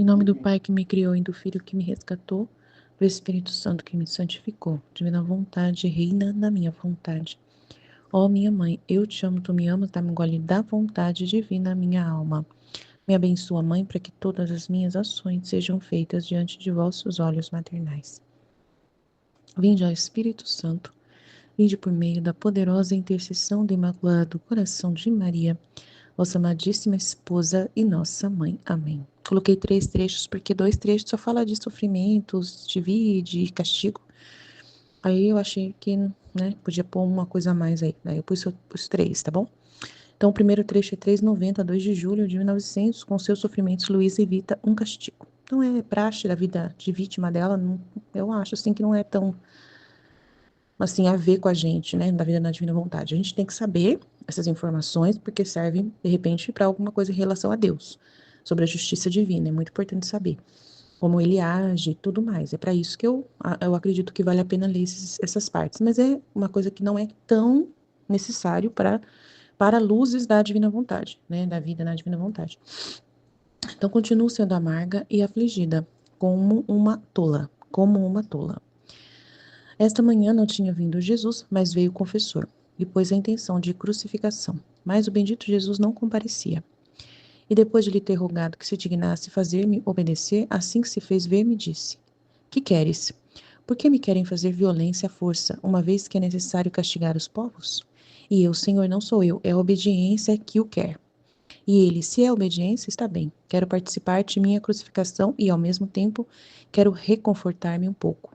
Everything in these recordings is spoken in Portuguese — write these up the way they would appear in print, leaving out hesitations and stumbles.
Em nome do Pai que me criou e do Filho que me resgatou, do Espírito Santo que me santificou, divina vontade, reina na minha vontade. Ó minha mãe, eu te amo, tu me amas, dá-me um gole da vontade divina minha alma. Me abençoa, mãe, para que todas as minhas ações sejam feitas diante de vossos olhos maternais. Vinde ao Espírito Santo, vinde por meio da poderosa intercessão do Imaculado Coração de Maria, vossa amadíssima esposa e nossa mãe. Amém. Coloquei 3 trechos, porque 2 trechos só fala de sofrimentos, de castigo. Aí eu achei que, né, podia pôr uma coisa a mais aí. Daí eu pus os 3, tá bom? Então, o primeiro trecho é 3,90, 2 de julho de 1900, com seus sofrimentos, Luísa evita um castigo. Então, é praxe da vida de vítima dela, eu acho, assim, que não é tão, assim, a ver com a gente, né, da vida na divina vontade. A gente tem que saber essas informações, porque servem, de repente, para alguma coisa em relação a Deus, sobre a justiça divina, é muito importante saber como ele age e tudo mais. É para isso que eu acredito que vale a pena ler essas partes, mas é uma coisa que não é tão necessário para luzes da divina vontade, né, da vida na divina vontade. Então, continuo sendo amarga e afligida, como uma tola. Esta manhã não tinha vindo Jesus, mas veio o confessor, e pôs a intenção de crucificação. Mas o bendito Jesus não comparecia. E depois de lhe ter rogado que se dignasse fazer-me obedecer, assim que se fez ver, me disse: Que queres? Por que me querem fazer violência à força, uma vez que é necessário castigar os povos? E eu, Senhor, não sou eu, é a obediência que o quer. E ele, se é obediência, está bem. Quero participar de minha crucificação e, ao mesmo tempo, quero reconfortar-me um pouco.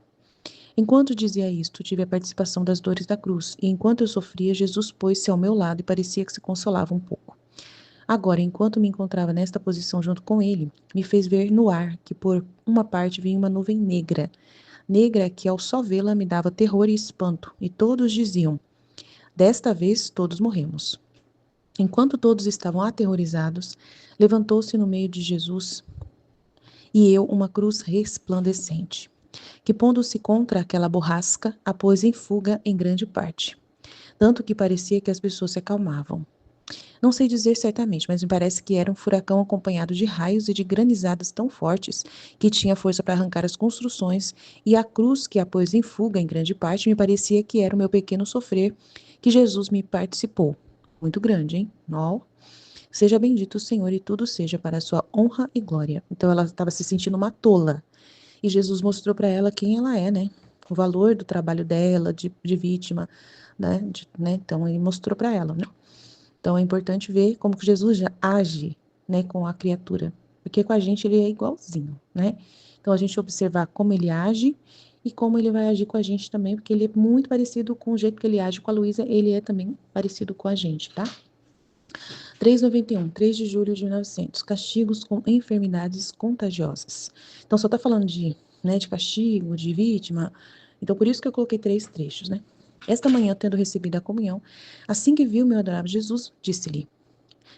Enquanto dizia isto, tive a participação das dores da cruz, e enquanto eu sofria, Jesus pôs-se ao meu lado e parecia que se consolava um pouco. Agora, enquanto me encontrava nesta posição junto com ele, me fez ver no ar que por uma parte vinha uma nuvem negra, negra que ao só vê-la me dava terror e espanto, e todos diziam: Desta vez todos morremos. Enquanto todos estavam aterrorizados, levantou-se no meio de Jesus e eu uma cruz resplandecente, que pondo-se contra aquela borrasca, a pôs em fuga em grande parte, tanto que parecia que as pessoas se acalmavam. Não sei dizer certamente, mas me parece que era um furacão acompanhado de raios e de granizadas tão fortes que tinha força para arrancar as construções, e a cruz que a pôs em fuga em grande parte me parecia que era o meu pequeno sofrer que Jesus me participou. Muito grande, hein? Nó. Seja bendito o Senhor e tudo seja para a sua honra e glória. Então ela estava se sentindo uma tola. E Jesus mostrou para ela quem ela é, né? O valor do trabalho dela, de vítima, né? Então ele mostrou para ela, né? Então é importante ver como que Jesus já age, né, com a criatura, porque com a gente ele é igualzinho, né? Então a gente observar como ele age e como ele vai agir com a gente também, porque ele é muito parecido com o jeito que ele age com a Luísa, ele é também parecido com a gente, tá? 3,91, 3 de julho de 1900, castigos com enfermidades contagiosas. Então só tá falando de castigo, de vítima, então por isso que eu coloquei 3 trechos, né? Esta manhã, tendo recebido a comunhão, assim que viu meu adorável Jesus, disse-lhe: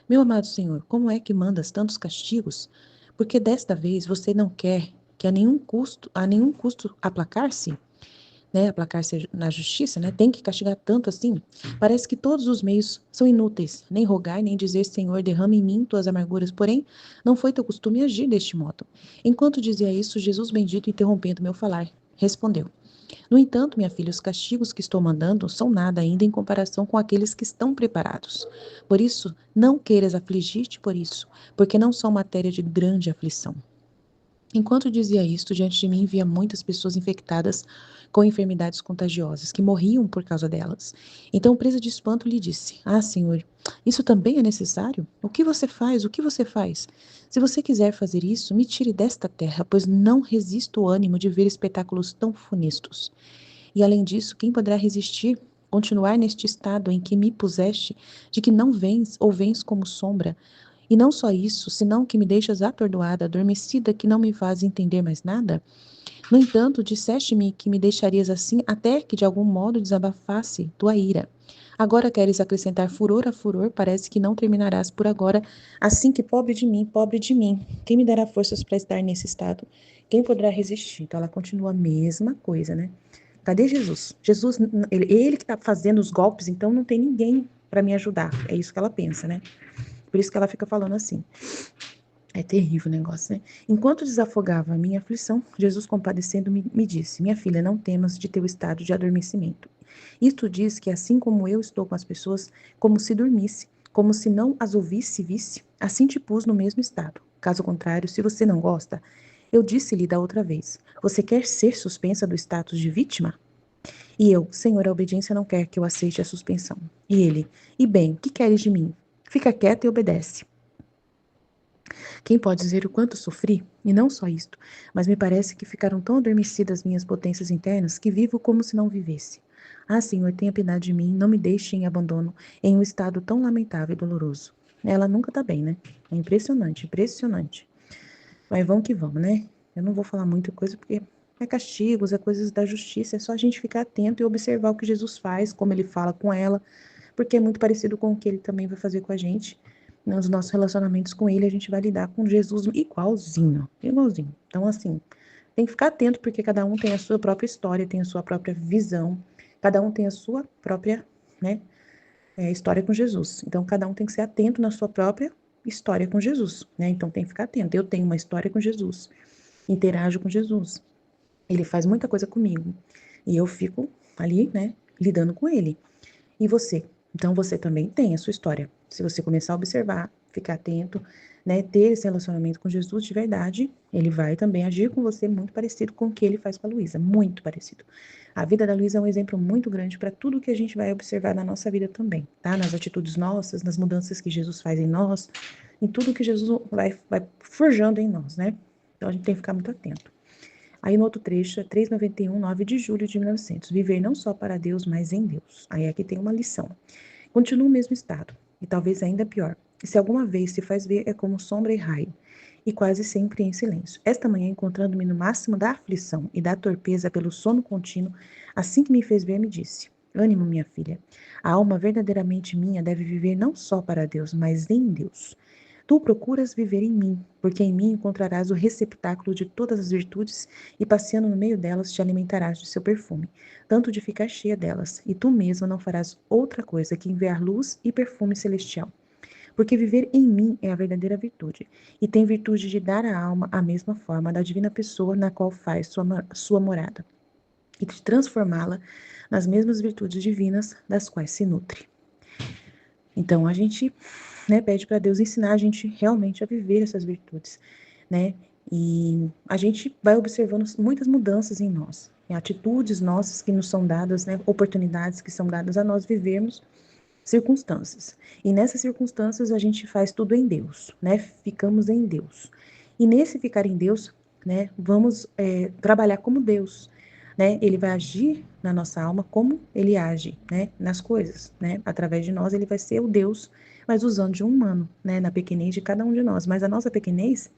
Meu amado Senhor, como é que mandas tantos castigos? Porque desta vez você não quer que a nenhum custo aplacar-se, né? Aplacar-se na justiça, né? Tem que castigar tanto assim? Parece que todos os meios são inúteis. Nem rogar, nem dizer, Senhor, derrama em mim tuas amarguras. Porém, não foi teu costume agir deste modo. Enquanto dizia isso, Jesus bendito, interrompendo meu falar, respondeu: No entanto, minha filha, os castigos que estou mandando são nada ainda em comparação com aqueles que estão preparados. Por isso, não queiras afligir-te por isso, porque não são matéria de grande aflição. Enquanto dizia isto, diante de mim via muitas pessoas infectadas com enfermidades contagiosas, que morriam por causa delas. Então, presa de espanto, lhe disse: Ah, Senhor, isso também é necessário? O que você faz? O que você faz? Se você quiser fazer isso, me tire desta terra, pois não resisto o ânimo de ver espetáculos tão funestos. E além disso, quem poderá resistir, continuar neste estado em que me puseste, de que não vens ou vens como sombra? E não só isso, senão que me deixas atordoada, adormecida, que não me faz entender mais nada? No entanto, disseste-me que me deixarias assim até que de algum modo desabafasse tua ira. Agora queres acrescentar furor a furor, parece que não terminarás por agora, assim que pobre de mim, quem me dará forças para estar nesse estado? Quem poderá resistir? Então ela continua a mesma coisa, né? Cadê Jesus? Jesus, ele que está fazendo os golpes, então não tem ninguém para me ajudar. É isso que ela pensa, né? Por isso que ela fica falando assim. É terrível o negócio, né? Enquanto desafogava a minha aflição, Jesus, compadecendo-me, me disse: Minha filha, não temas de teu estado de adormecimento. Isto diz que, assim como eu estou com as pessoas, como se dormisse, como se não as ouvisse e visse, assim te pus no mesmo estado. Caso contrário, se você não gosta, eu disse-lhe da outra vez: Você quer ser suspensa do status de vítima? E eu: Senhor, a obediência não quer que eu aceite a suspensão. E ele: E bem, o que queres de mim? Fica quieta e obedece. Quem pode dizer o quanto sofri? E não só isto, mas me parece que ficaram tão adormecidas minhas potências internas que vivo como se não vivesse. Ah, Senhor, tenha piedade de mim, não me deixe em abandono, em um estado tão lamentável e doloroso. Ela nunca tá bem, né? É impressionante, impressionante. Mas vamos que vamos, né? Eu não vou falar muita coisa porque é castigos, é coisas da justiça, é só a gente ficar atento e observar o que Jesus faz, como ele fala com ela, porque é muito parecido com o que ele também vai fazer com a gente. Nos nossos relacionamentos com ele, a gente vai lidar com Jesus igualzinho, igualzinho. Então, assim, tem que ficar atento, porque cada um tem a sua própria história, tem a sua própria visão, cada um tem a sua própria, né, história com Jesus. Então, cada um tem que ser atento na sua própria história com Jesus, né? Então, tem que ficar atento. Eu tenho uma história com Jesus, interajo com Jesus. Ele faz muita coisa comigo. E eu fico ali, né, lidando com ele. E você? Então você também tem a sua história. Se você começar a observar, ficar atento, né, ter esse relacionamento com Jesus de verdade, ele vai também agir com você muito parecido com o que ele faz com a Luísa, muito parecido. A vida da Luísa é um exemplo muito grande para tudo que a gente vai observar na nossa vida também, tá? Nas atitudes nossas, nas mudanças que Jesus faz em nós, em tudo que Jesus vai forjando em nós, né? Então a gente tem que ficar muito atento. Aí no outro trecho, é 391, 9 de julho de 1900. Viver não só para Deus, mas em Deus. Aí aqui tem uma lição. Continua o mesmo estado, e talvez ainda pior. E se alguma vez se faz ver, é como sombra e raio, e quase sempre em silêncio. Esta manhã, encontrando-me no máximo da aflição e da torpeza pelo sono contínuo, assim que me fez ver, me disse: Ânimo, minha filha. A alma verdadeiramente minha deve viver não só para Deus, mas em Deus. Tu procuras viver em mim, porque em mim encontrarás o receptáculo de todas as virtudes, e passeando no meio delas te alimentarás de seu perfume, tanto de ficar cheia delas, e tu mesma não farás outra coisa que enviar luz e perfume celestial. Porque viver em mim é a verdadeira virtude, e tem virtude de dar à alma a mesma forma da divina pessoa na qual faz sua morada, e de transformá-la nas mesmas virtudes divinas das quais se nutre. Então a gente, né, pede para Deus ensinar a gente realmente a viver essas virtudes, né? E a gente vai observando muitas mudanças em nós, em atitudes nossas que nos são dadas, né, oportunidades que são dadas a nós vivermos circunstâncias. E nessas circunstâncias a gente faz tudo em Deus, né? Ficamos em Deus. E nesse ficar em Deus, né, vamos trabalhar como Deus, né? Ele vai agir na nossa alma como ele age, né, nas coisas, né? Através de nós ele vai ser o Deus, mas usando de um humano, né, na pequenez de cada um de nós. Mas a nossa pequenez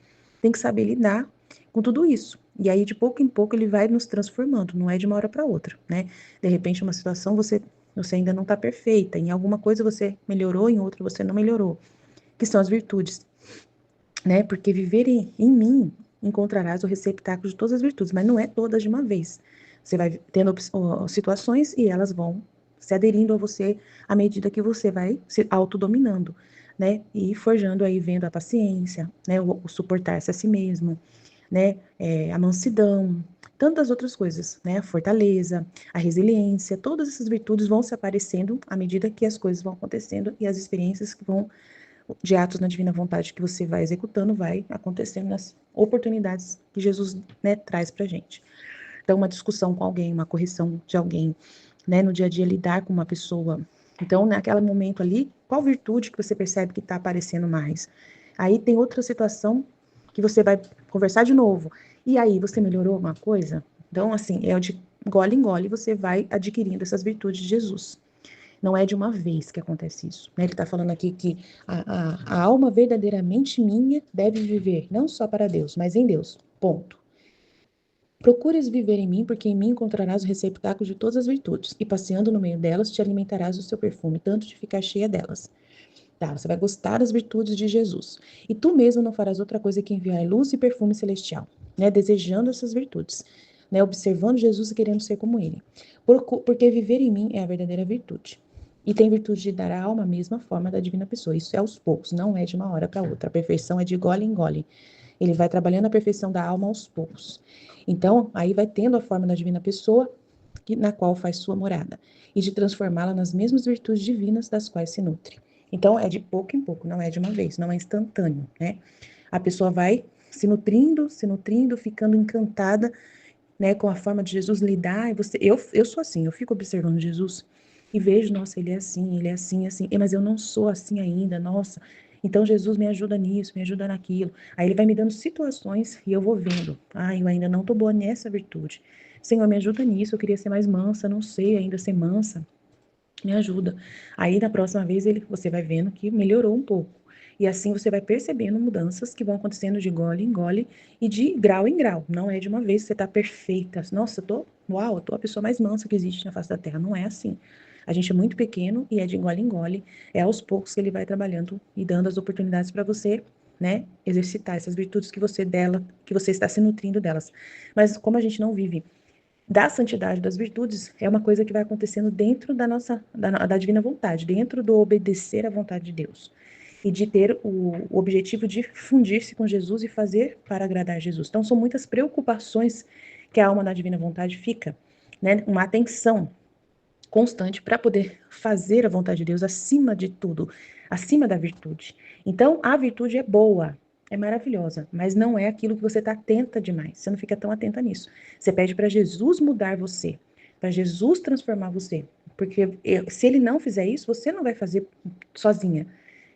tem que saber lidar com tudo isso. E aí de pouco em pouco ele vai nos transformando, não é de uma hora para outra, né? De repente uma situação você ainda não está perfeita, em alguma coisa você melhorou, em outra você não melhorou, que são as virtudes, né? Porque viver em mim encontrarás o receptáculo de todas as virtudes, mas não é todas de uma vez. Você vai tendo situações e elas vão se aderindo a você à medida que você vai se autodominando, né? E forjando aí, vendo a paciência, né? O suportar-se a si mesmo, né? A mansidão, tantas outras coisas, né? A fortaleza, a resiliência, todas essas virtudes vão se aparecendo à medida que as coisas vão acontecendo e as experiências que vão de atos na divina vontade que você vai executando, vai acontecendo nas oportunidades que Jesus, né, traz pra gente. Então, uma discussão com alguém, uma correção de alguém, né, no dia a dia lidar com uma pessoa. Então, naquele momento ali, qual virtude que você percebe que está aparecendo mais? Aí tem outra situação que você vai conversar de novo. E aí, você melhorou alguma coisa? Então, assim, é de gole em gole você vai adquirindo essas virtudes de Jesus. Não é de uma vez que acontece isso, né? Ele está falando aqui que a alma verdadeiramente minha deve viver não só para Deus, mas em Deus. Ponto. Procures viver em mim, porque em mim encontrarás o receptáculo de todas as virtudes, e passeando no meio delas te alimentarás do seu perfume, tanto de ficar cheia delas. Tá, você vai gostar das virtudes de Jesus. E tu mesmo não farás outra coisa que enviar luz e perfume celestial, né? Desejando essas virtudes, né? Observando Jesus e querendo ser como ele. Porque viver em mim é a verdadeira virtude. E tem virtude de dar à alma a mesma forma da divina pessoa. Isso é aos poucos, não é de uma hora para outra. A perfeição é de gole em gole. Ele vai trabalhando a perfeição da alma aos poucos. Então, aí vai tendo a forma da divina pessoa, na qual faz sua morada, e de transformá-la nas mesmas virtudes divinas das quais se nutre. Então, é de pouco em pouco, não é de uma vez, não é instantâneo, né? A pessoa vai se nutrindo, ficando encantada, né, com a forma de Jesus lidar. E eu sou assim, eu fico observando Jesus e vejo, nossa, ele é assim, assim, mas eu não sou assim ainda, nossa. Então Jesus me ajuda nisso, me ajuda naquilo. Aí ele vai me dando situações e eu vou vendo. Ah, eu ainda não tô boa nessa virtude. Senhor, me ajuda nisso, eu queria ser mais mansa, não sei ainda ser mansa. Me ajuda. Aí na próxima vez você vai vendo que melhorou um pouco. E assim você vai percebendo mudanças que vão acontecendo de gole em gole e de grau em grau. Não é de uma vez que você está perfeita. Nossa, eu tô a pessoa mais mansa que existe na face da Terra. Não é assim. A gente é muito pequeno e é de gole em gole. É aos poucos que ele vai trabalhando e dando as oportunidades para você, né, exercitar essas virtudes que você está se nutrindo delas. Mas como a gente não vive da santidade das virtudes, é uma coisa que vai acontecendo dentro da divina vontade, dentro do obedecer à vontade de Deus. E de ter o objetivo de fundir-se com Jesus e fazer para agradar Jesus. Então, são muitas preocupações que a alma na divina vontade fica, né? Uma atenção constante para poder fazer a vontade de Deus acima de tudo, acima da virtude. Então, a virtude é boa, é maravilhosa, mas não é aquilo que você está atenta demais. Você não fica tão atenta nisso. Você pede para Jesus mudar você, para Jesus transformar você. Porque se ele não fizer isso, você não vai fazer sozinha,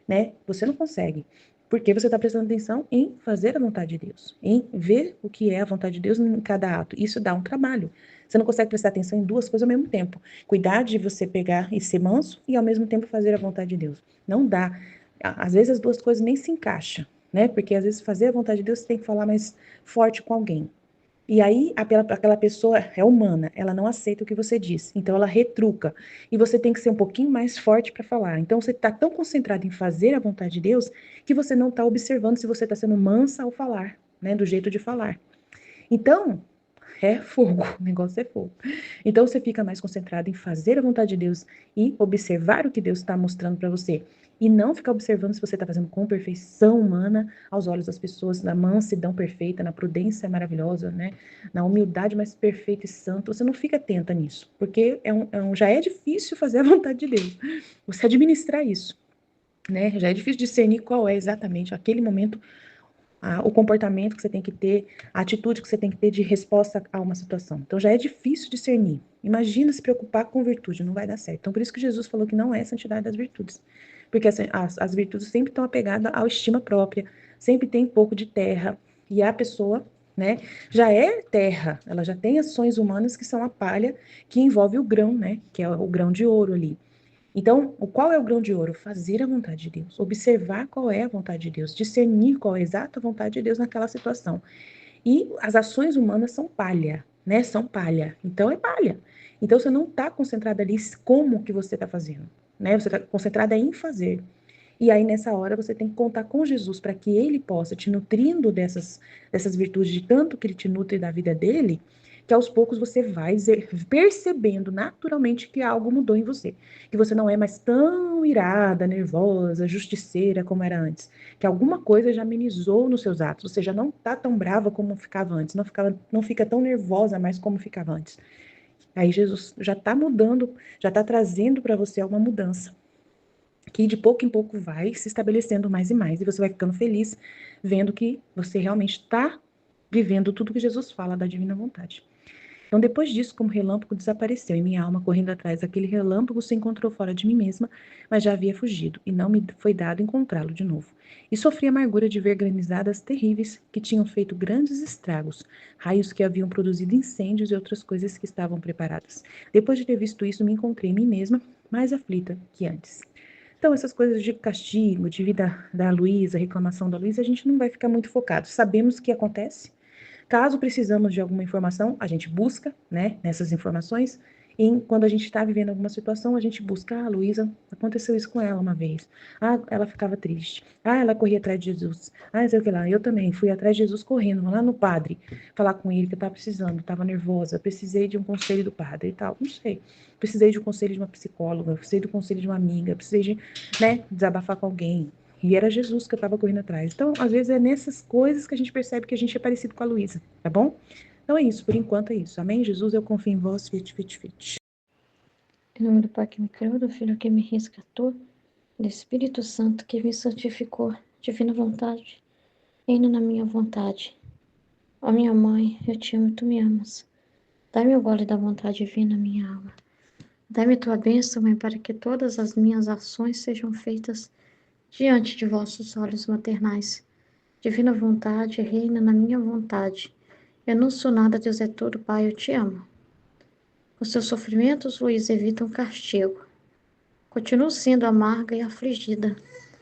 né? Você não consegue. Porque você está prestando atenção em fazer a vontade de Deus, em ver o que é a vontade de Deus em cada ato. Isso dá um trabalho. Você não consegue prestar atenção em duas coisas ao mesmo tempo. Cuidar de você pegar e ser manso e ao mesmo tempo fazer a vontade de Deus. Não dá. Às vezes as duas coisas nem se encaixam, né? Porque às vezes fazer a vontade de Deus você tem que falar mais forte com alguém. E aí, aquela pessoa é humana, ela não aceita o que você diz, então ela retruca. E você tem que ser um pouquinho mais forte para falar. Então você está tão concentrado em fazer a vontade de Deus que você não está observando se você está sendo mansa ao falar, né? Do jeito de falar. Então, é fogo, o negócio é fogo. Então você fica mais concentrado em fazer a vontade de Deus e observar o que Deus está mostrando para você. E não ficar observando se você está fazendo com perfeição humana aos olhos das pessoas, na mansidão perfeita, na prudência maravilhosa, né? Na humildade mais perfeita e santa. Você não fica atenta nisso, porque já é difícil fazer a vontade de Deus. Você administrar isso, né? Já é difícil discernir qual é exatamente aquele momento o comportamento que você tem que ter, a atitude que você tem que ter de resposta a uma situação. Então já é difícil discernir. Imagina se preocupar com virtude, não vai dar certo. Então por isso que Jesus falou que não é santidade das virtudes. Porque as virtudes sempre estão apegadas à estima própria, sempre tem pouco de terra. E a pessoa, né, já é terra, ela já tem ações humanas que são a palha que envolve o grão, né, que é o grão de ouro ali. Então, qual é o grão de ouro? Fazer a vontade de Deus, observar qual é a vontade de Deus, discernir qual é a exata vontade de Deus naquela situação. E as ações humanas são palha, né? São palha. Então, é palha. Então, você não está concentrado ali como que você está fazendo, né? Você está concentrado em fazer. E aí, nessa hora, você tem que contar com Jesus para que ele possa te nutrindo dessas virtudes, de tanto que ele te nutre da vida dele, que aos poucos você vai percebendo naturalmente que algo mudou em você. Que você não é mais tão irada, nervosa, justiceira como era antes. Que alguma coisa já amenizou nos seus atos. Você já não está tão brava como ficava antes. Não fica tão nervosa mais como ficava antes. Aí Jesus já está mudando, já está trazendo para você alguma mudança que de pouco em pouco vai se estabelecendo mais e mais, e você vai ficando feliz vendo que você realmente está vivendo tudo que Jesus fala da divina vontade. Então, depois disso, como relâmpago desapareceu, e minha alma, correndo atrás daquele relâmpago, se encontrou fora de mim mesma, mas já havia fugido, e não me foi dado encontrá-lo de novo. E sofri a amargura de ver granizadas terríveis que tinham feito grandes estragos, raios que haviam produzido incêndios e outras coisas que estavam preparadas. Depois de ter visto isso, me encontrei em mim mesma, mais aflita que antes. Então, essas coisas de castigo, de vida da Luísa, reclamação da Luísa, a gente não vai ficar muito focado. Sabemos que acontece. Caso precisamos de alguma informação, a gente busca, né, nessas informações Quando a gente está vivendo alguma situação, a gente busca, a Luísa, aconteceu isso com ela uma vez. Ela ficava triste. Ela corria atrás de Jesus. Sei o que lá. Eu também fui atrás de Jesus correndo, lá no padre, falar com ele que eu estava precisando, estava nervosa, precisei de um conselho do padre e tal. Não sei. Precisei de um conselho de uma psicóloga, precisei do conselho de uma amiga, precisei de, desabafar com alguém. E era Jesus que eu estava correndo atrás. Então, às vezes é nessas coisas que a gente percebe que a gente é parecido com a Luísa, tá bom? Então é isso, por enquanto é isso. Amém? Jesus, eu confio em vós, fit, fit, fit. Em nome do Pai que me criou, do Filho que me resgatou, do Espírito Santo que me santificou, divina vontade, reina na minha vontade. Ó minha mãe, eu te amo e tu me amas. Dai-me o gole da vontade divina, minha alma. Dai-me tua bênção, Mãe, para que todas as minhas ações sejam feitas diante de vossos olhos maternais. Divina vontade, reina na minha vontade. Eu não sou nada, Deus é tudo, Pai, eu te amo. Os seus sofrimentos, Luiz, evitam castigo. Continuo sendo amarga e afligida,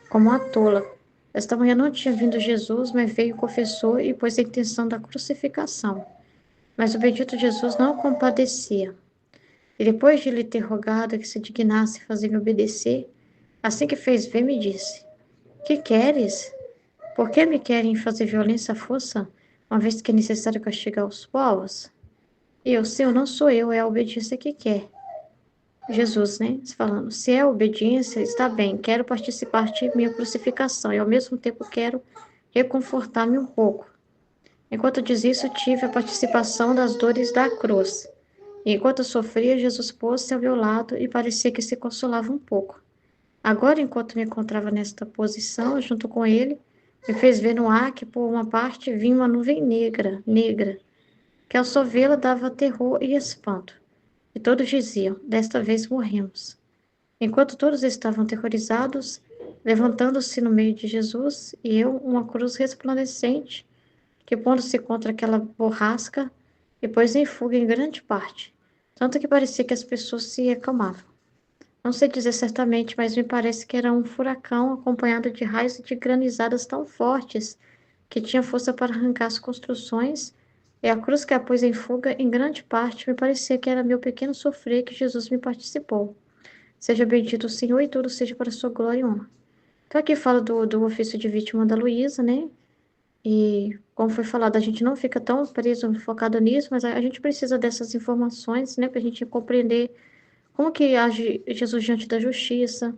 como a tola. Esta manhã não tinha vindo Jesus, mas veio o confessor e pôs a intenção da crucificação. Mas o bendito Jesus não o compadecia. E depois de lhe ter rogado que se dignasse fazer-me obedecer, assim que fez ver, me disse: Que queres? Por que me querem fazer violência à força, uma vez que é necessário castigar os povos? E eu, Senhor, não sou eu, é a obediência que quer. Jesus, né? Falando, se é obediência, está bem, quero participar de minha crucificação e ao mesmo tempo quero reconfortar-me um pouco. Enquanto diz isso, tive a participação das dores da cruz. E enquanto eu sofria, Jesus pôs-se ao meu lado e parecia que se consolava um pouco. Agora, enquanto me encontrava nesta posição, junto com ele, me fez ver no ar que, por uma parte, vinha uma nuvem negra, que ao só vê-la dava terror e espanto. E todos diziam, desta vez morremos. Enquanto todos estavam aterrorizados, levantando-se no meio de Jesus, e eu, uma cruz resplandecente, que pondo-se contra aquela borrasca, e pôs em fuga em grande parte, tanto que parecia que as pessoas se acalmavam. Não sei dizer certamente, mas me parece que era um furacão acompanhado de raios e de granizadas tão fortes que tinha força para arrancar as construções, e a cruz que a pôs em fuga, em grande parte, me parecia que era meu pequeno sofrer que Jesus me participou. Seja bendito o Senhor e tudo seja para a sua glória e honra. Então aqui fala do ofício de vítima da Luísa, né? E como foi falado, a gente não fica tão preso, focado nisso, mas a gente precisa dessas informações, né? Para a gente compreender como que age Jesus diante da justiça,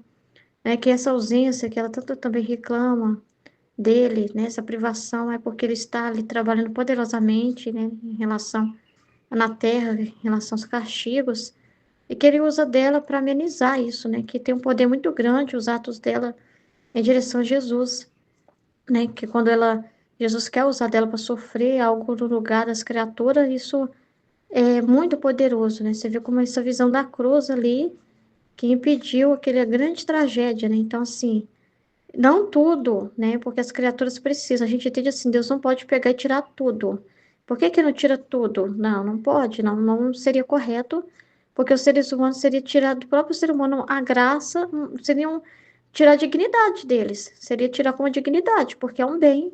né? Que essa ausência que ela tanto também reclama dele, né? Essa privação é porque ele está ali trabalhando poderosamente, né? Em relação na terra, em relação aos castigos, e que ele usa dela para amenizar isso, né? Que tem um poder muito grande os atos dela em direção a Jesus, né? Que quando Jesus quer usar dela para sofrer algo no lugar das criaturas, isso é muito poderoso, né? Você vê como essa visão da cruz ali que impediu aquela grande tragédia, né? Então, assim, não tudo, né? Porque as criaturas precisam. A gente entende assim, Deus não pode pegar e tirar tudo. Por que que não tira tudo? Não, não pode, não seria correto, porque os seres humanos seria tirar do próprio ser humano a graça, seriam tirar a dignidade deles, seria tirar como dignidade, porque é um bem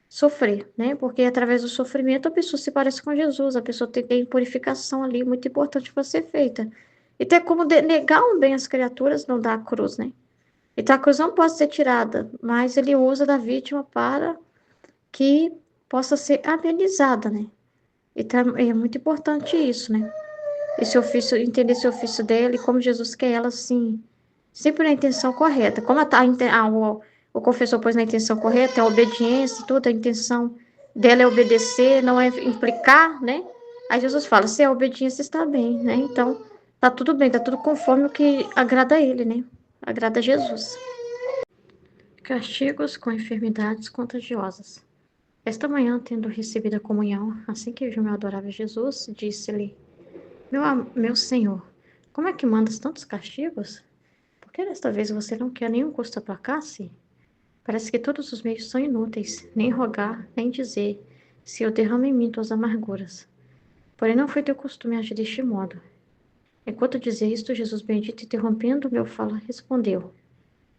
sofrer, né? Porque através do sofrimento a pessoa se parece com Jesus, a pessoa tem purificação ali muito importante para ser feita. E ter como negar um bem às criaturas não dá a cruz, né? Então a cruz não pode ser tirada, mas ele usa da vítima para que possa ser amenizada, né? Então é muito importante isso, né? Esse ofício, entender esse ofício dela e como Jesus quer ela, assim, sempre na intenção correta. Como o confessor pôs na intenção correta, é a obediência e tudo, a intenção dela é obedecer, não é implicar, né? Aí Jesus fala, se a obediência está bem, né? Então, tá tudo bem, tá tudo conforme o que agrada a ele, né? Agrada a Jesus. Castigos com enfermidades contagiosas. Esta manhã, tendo recebido a comunhão, assim que viu meu adorável Jesus, disse-lhe, meu Senhor, como é que mandas tantos castigos? Por que desta vez você não quer nenhum custo aplacar-se? Parece que todos os meios são inúteis, nem rogar, nem dizer, se eu derramo em mim tuas amarguras. Porém não foi teu costume agir deste modo. Enquanto dizia isto, Jesus bendito, interrompendo meu fala, respondeu,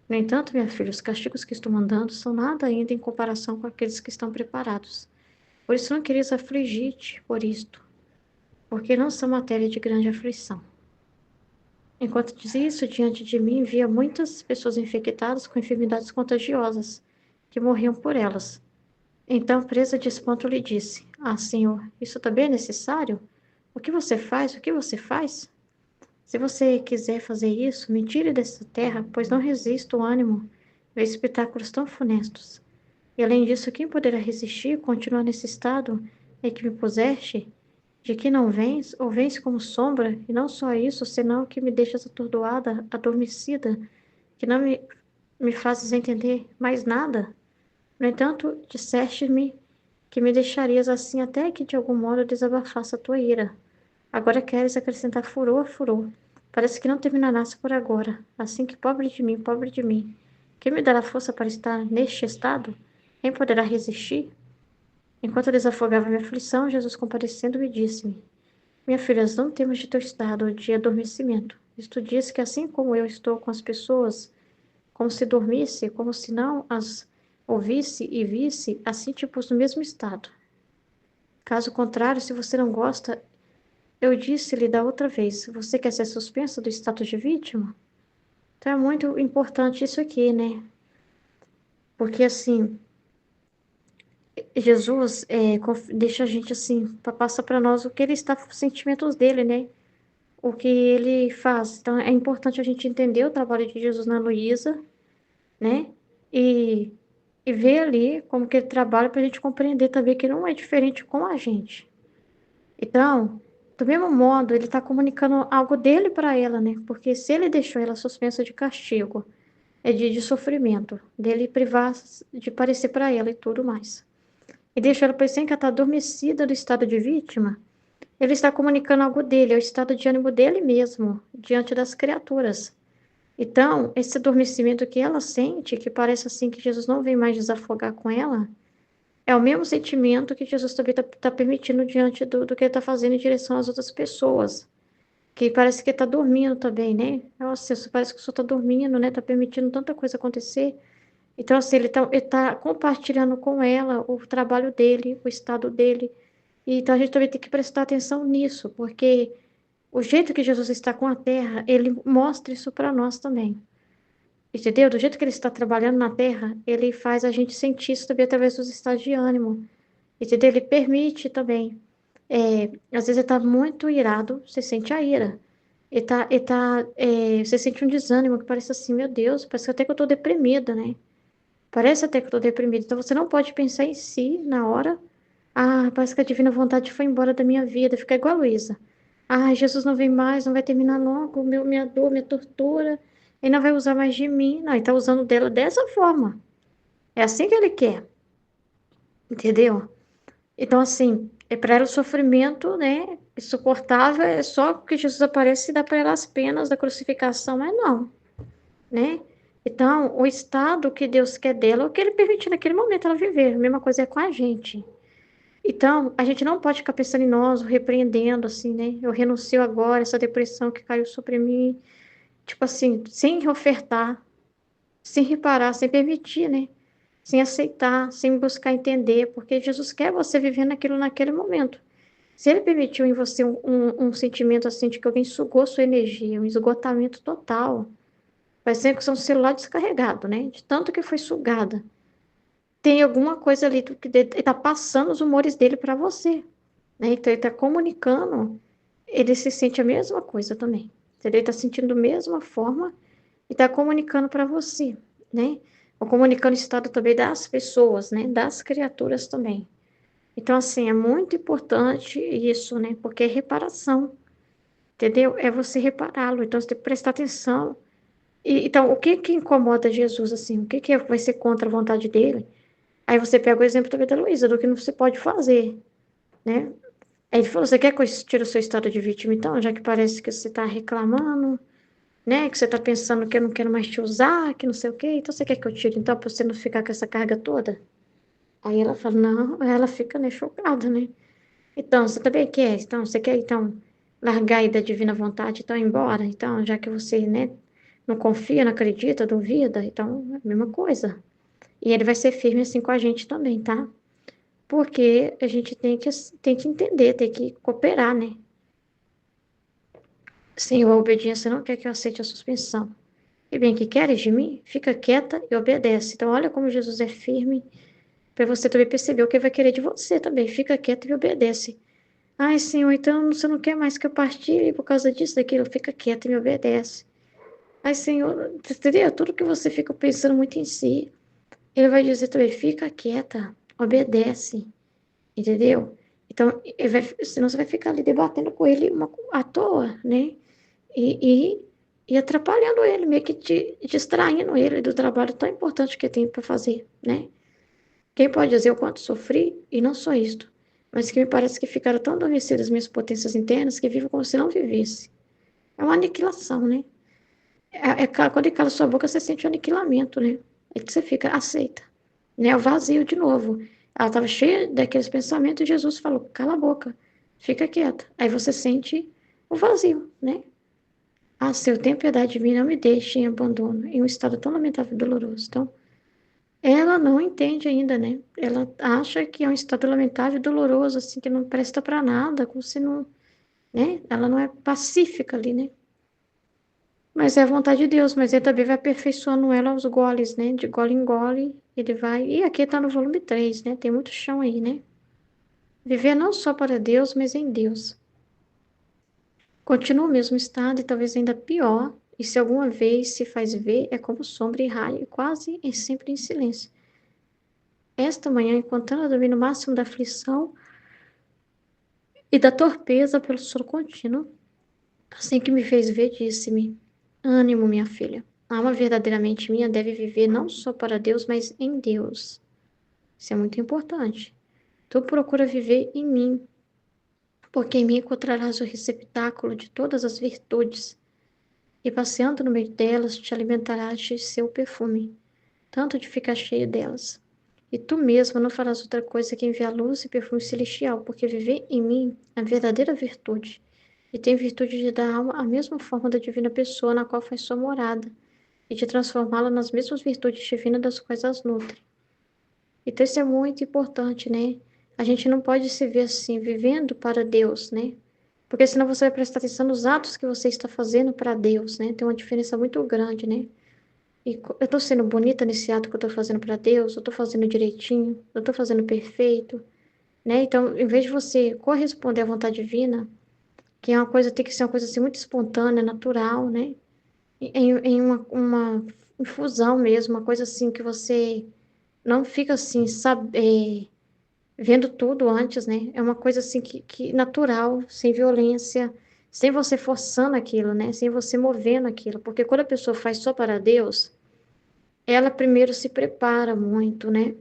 no entanto, minha filha, os castigos que estou mandando são nada ainda em comparação com aqueles que estão preparados. Por isso não querias afligir-te por isto, porque não são matéria de grande aflição. Enquanto dizia isso, diante de mim via muitas pessoas infectadas com enfermidades contagiosas, que morriam por elas. Então, presa de espanto, lhe disse: Ah, Senhor, isso também é necessário? O que você faz? O que você faz? Se você quiser fazer isso, me tire dessa terra, pois não resisto ao ânimo ver espetáculos tão funestos. E além disso, quem poderá resistir, continuar nesse estado em que me puseste, de que não vens, ou vens como sombra, e não só isso, senão que me deixas atordoada, adormecida, que não me fazes entender mais nada? No entanto, disseste-me que me deixarias assim até que de algum modo desabafasse a tua ira. Agora queres acrescentar furor a furor. Parece que não terminarás por agora. Assim que pobre de mim. Quem me dará força para estar neste estado? Quem poderá resistir? Enquanto eu desafogava minha aflição, Jesus compadecendo me disse-me: Minha filha, não temos de teu estado de adormecimento. Isto diz que assim como eu estou com as pessoas, como se dormisse, como se não as ouvisse e visse, assim te pus no mesmo estado. Caso contrário, se você não gosta, eu disse-lhe da outra vez, você quer ser suspensa do status de vítima? Então é muito importante isso aqui, né? Porque assim, Jesus deixa a gente assim, passa para nós o que ele está, os sentimentos dele, né? O que ele faz. Então é importante a gente entender o trabalho de Jesus na Luísa, né? E, e ver ali como que ele trabalha para a gente compreender também que ele não é diferente com a gente. Então, do mesmo modo, ele está comunicando algo dele para ela, né? Porque se ele deixou ela suspensa de castigo, de sofrimento, dele privar de parecer para ela e tudo mais. E deixou ela parecendo que ela está adormecida do estado de vítima, ele está comunicando algo dele, é o estado de ânimo dele mesmo, diante das criaturas. Então, esse adormecimento que ela sente, que parece assim que Jesus não vem mais desafogar com ela, é o mesmo sentimento que Jesus também está permitindo diante do que ele está fazendo em direção às outras pessoas. Que parece que está dormindo também, né? Nossa, isso parece que o senhor está dormindo, né? Está permitindo tanta coisa acontecer. Então, assim, ele tá compartilhando com ela o trabalho dele, o estado dele. E, então, a gente também tem que prestar atenção nisso, porque o jeito que Jesus está com a terra, ele mostra isso para nós também. Entendeu? Do jeito que ele está trabalhando na terra, ele faz a gente sentir isso também através dos estados de ânimo. Entendeu? Ele permite também. Às vezes ele está muito irado, você sente a ira. Você sente um desânimo que parece assim, meu Deus, parece até que eu estou deprimida, né? Parece até que eu estou deprimida. Então você não pode pensar em si na hora. Ah, parece que a divina vontade foi embora da minha vida. Fica igual a Luísa. Ah, Jesus não vem mais, não vai terminar logo. Minha dor, minha tortura. Ele não vai usar mais de mim. Não, ele está usando dela dessa forma. É assim que ele quer. Entendeu? Então, assim, é para ela o sofrimento, né? Insuportável. É só que Jesus aparece e dá para ela as penas da crucificação. Mas não, né? Então, o estado que Deus quer dela, é o que ele permitiu naquele momento ela viver. A mesma coisa é com a gente. Então, a gente não pode ficar pensando em nós, repreendendo, assim, né? Eu renuncio agora, essa depressão que caiu sobre mim. Tipo assim, sem ofertar, sem reparar, sem permitir, né? Sem aceitar, sem buscar entender, porque Jesus quer você vivendo aquilo naquele momento. Se ele permitiu em você um sentimento assim de que alguém sugou sua energia, um esgotamento total, vai ser que seu celular descarregado, né? De tanto que foi sugada. Tem alguma coisa ali que ele está passando os humores dele para você, né? Então ele está comunicando, ele se sente a mesma coisa também. Ele está sentindo da mesma forma e está comunicando para você, né? Ou comunicando o estado também das pessoas, né? Das criaturas também. Então, assim, é muito importante isso, né? Porque é reparação, entendeu? É você repará-lo. Então, você tem que prestar atenção. Então, o que que incomoda Jesus, assim? O que que vai ser contra a vontade dele? Aí você pega o exemplo também da Luísa, do que não se pode fazer, né? Aí ele falou, você quer que eu tire o seu estado de vítima, então? Já que parece que você está reclamando, né? Que você está pensando que eu não quero mais te usar, que não sei o quê. Então, você quer que eu tire, então, para você não ficar com essa carga toda? Aí ela fala, não. Aí ela fica, né, chocada, né? Então, você também quer? Então, você quer, então, largar aí da divina vontade, então, ir embora? Então, já que você, né, não confia, não acredita, duvida, então, é a mesma coisa. E ele vai ser firme assim com a gente também, tá? Porque a gente tem que entender, tem que cooperar, né? Senhor, a obediência não quer que eu aceite a suspensão. E bem, que queres de mim? Fica quieta e obedece. Então, olha como Jesus é firme, para você também perceber o que ele vai querer de você também. Fica quieta e obedece. Ai, Senhor, então você não quer mais que eu partilhe por causa disso, daquilo? Fica quieta e me obedece. Ai, Senhor, entendeu? Tudo que você fica pensando muito em si, ele vai dizer também, fica quieta, obedece, entendeu? Então, senão você vai ficar ali debatendo com ele à toa, né? E, e atrapalhando ele, meio que distraindo ele do trabalho tão importante que tem para fazer, né? Quem pode dizer o quanto sofri, e não só isto, mas que me parece que ficaram tão adormecidas minhas potências internas que vivo como se não vivesse. É uma aniquilação, né? Quando ele cala sua boca, você sente o aniquilamento, né? É que você fica, aceita. Né? O vazio de novo. Ela estava cheia daqueles pensamentos e Jesus falou, cala a boca, fica quieta. Aí você sente o vazio, né? Ah, Senhor, tenha piedade de mim, não me deixe em abandono, em um estado tão lamentável e doloroso. Então, ela não entende ainda, né? Ela acha que é um estado lamentável e doloroso, assim, que não presta para nada, como se não, né? Ela não é pacífica ali, né? Mas é a vontade de Deus, mas ele também vai aperfeiçoando ela aos goles, né? De gole em gole, ele vai. E aqui tá no volume 3, né? Tem muito chão aí, né? Viver não só para Deus, mas em Deus. Continua o mesmo estado e talvez ainda pior, e se alguma vez se faz ver, é como sombra e raio, quase e sempre em silêncio. Esta manhã, enquanto ela dormia no máximo da aflição e da torpeza pelo sono contínuo, assim que me fez ver, disse-me: ânimo, minha filha. A alma verdadeiramente minha deve viver não só para Deus, mas em Deus. Isso é muito importante. Tu procura viver em mim, porque em mim encontrarás o receptáculo de todas as virtudes, e passeando no meio delas te alimentarás de seu perfume, tanto de ficar cheio delas. E tu mesma não farás outra coisa que enviar luz e perfume celestial, porque viver em mim é a verdadeira virtude, e tem virtude de dar à alma a mesma forma da divina pessoa na qual faz sua morada, e de transformá-la nas mesmas virtudes divinas das quais as nutre. Então isso é muito importante, né? A gente não pode se ver assim, vivendo para Deus, né? Porque senão você vai prestar atenção nos atos que você está fazendo para Deus, né? Tem uma diferença muito grande, né? E eu estou sendo bonita nesse ato que eu estou fazendo para Deus, eu estou fazendo direitinho, eu estou fazendo perfeito, né? Então, em vez de você corresponder à vontade divina, que é uma coisa, tem que ser uma coisa assim muito espontânea, natural, né? Em uma infusão mesmo, uma coisa assim que você não fica assim, sabe, vendo tudo antes, né? É uma coisa assim que natural, sem violência, sem você forçando aquilo, né? Sem você movendo aquilo. Porque quando a pessoa faz só para Deus, ela primeiro se prepara muito, né?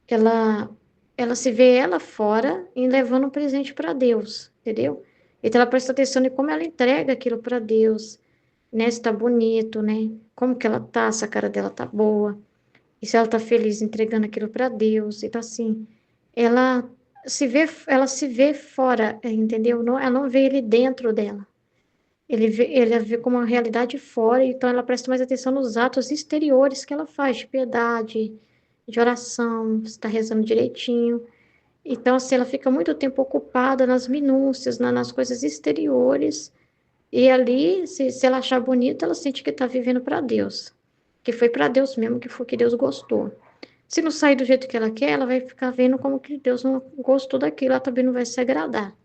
Ela, ela se vê ela fora e levando um presente para Deus, entendeu? Então ela presta atenção em como ela entrega aquilo para Deus, né? Se tá bonito, né? Como que ela tá, se a cara dela tá boa, e se ela tá feliz entregando aquilo para Deus. Então assim, ela ela se vê fora, entendeu? Não, ela não vê ele dentro dela. Ele a vê como uma realidade fora, então ela presta mais atenção nos atos exteriores que ela faz, de piedade, de oração, está rezando direitinho. Então, assim, ela fica muito tempo ocupada nas minúcias, nas coisas exteriores, e ali, se ela achar bonito, ela sente que está vivendo para Deus, que foi para Deus mesmo, que foi que Deus gostou. Se não sair do jeito que ela quer, ela vai ficar vendo como que Deus não gostou daquilo, ela também não vai se agradar.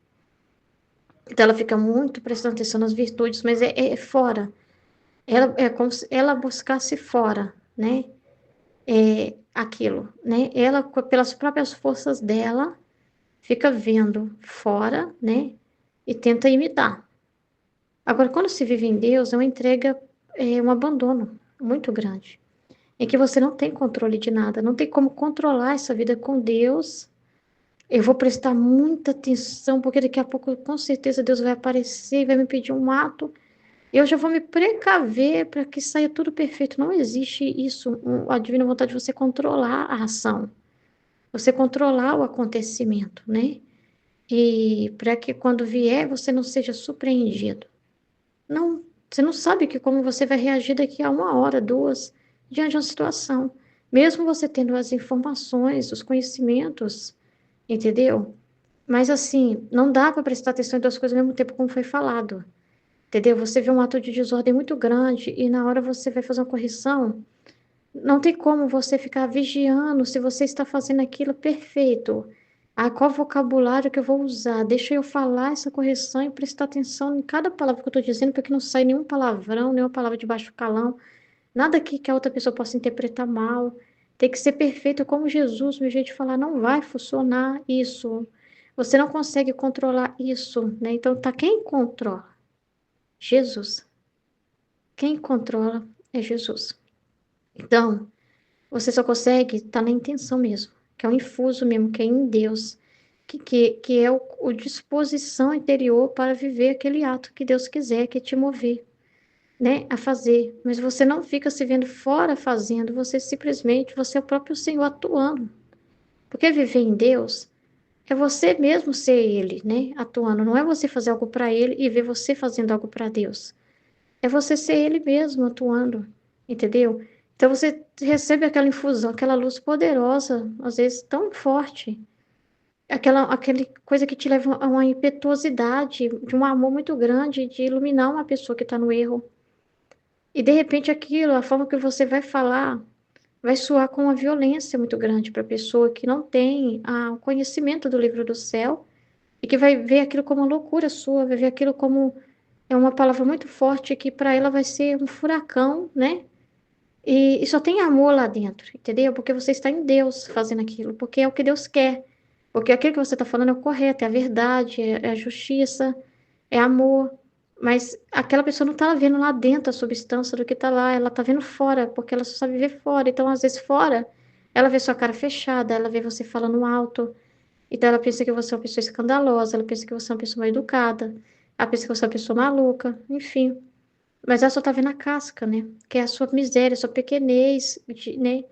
Então, ela fica muito prestando atenção nas virtudes, mas é fora. Ela, é como se ela buscasse fora, né? Aquilo, né? Ela, pelas próprias forças dela, fica vendo fora, né? E tenta imitar. Agora, quando se vive em Deus, é uma entrega, um abandono muito grande, em que você não tem controle de nada, não tem como controlar essa vida com Deus. Eu vou prestar muita atenção, porque daqui a pouco, com certeza, Deus vai aparecer e vai me pedir um ato. Eu já vou me precaver para que saia tudo perfeito. Não existe isso, a divina vontade de você controlar a ação, você controlar o acontecimento, né? E para que quando vier você não seja surpreendido. Não, você não sabe que como você vai reagir daqui a uma hora, duas, diante de uma situação. Mesmo você tendo as informações, os conhecimentos, entendeu? Mas assim, não dá para prestar atenção em duas coisas ao mesmo tempo, como foi falado. entendeu? Você vê um ato de desordem muito grande e na hora você vai fazer uma correção, não tem como você ficar vigiando se você está fazendo aquilo perfeito. Ah, qual vocabulário que eu vou usar? Deixa eu falar essa correção e prestar atenção em cada palavra que eu estou dizendo, para que não saia nenhum palavrão, nenhuma palavra de baixo calão, nada que a outra pessoa possa interpretar mal. Tem que ser perfeito como Jesus, meu jeito de falar, não vai funcionar isso. Você não consegue controlar isso, né? Então, tá quem controla? Jesus. Quem controla é Jesus. Então, você só consegue estar na intenção mesmo, que é o infuso mesmo, que é em Deus, que é o disposição interior para viver aquele ato que Deus quiser, que te mover, né, a fazer. Mas você não fica se vendo fora fazendo, você simplesmente, você é o próprio Senhor atuando. Porque viver em Deus é você mesmo ser Ele, né, atuando. Não é você fazer algo para Ele e ver você fazendo algo para Deus. É você ser ele mesmo atuando, entendeu? Então você recebe aquela infusão, aquela luz poderosa, às vezes tão forte, aquela coisa que te leva a uma impetuosidade, de um amor muito grande, de iluminar uma pessoa que está no erro. E de repente aquilo, a forma que você vai falar, vai soar com uma violência muito grande para a pessoa que não tem o conhecimento do livro do céu e que vai ver aquilo como uma loucura sua, vai ver aquilo como é uma palavra muito forte que para ela vai ser um furacão, né? E só tem amor lá dentro, entendeu? Porque você está em Deus fazendo aquilo, porque é o que Deus quer. Porque aquilo que você está falando é o correto, é a verdade, é a justiça, é amor. Mas aquela pessoa não está vendo lá dentro a substância do que está lá, ela está vendo fora, porque ela só sabe ver fora. Então, às vezes, fora, ela vê sua cara fechada, ela vê você falando alto, então ela pensa que você é uma pessoa escandalosa, ela pensa que você é uma pessoa mal educada, ela pensa que você é uma pessoa maluca, enfim. Mas ela só tá vendo a casca, né? Que é a sua miséria, a sua pequenez, né?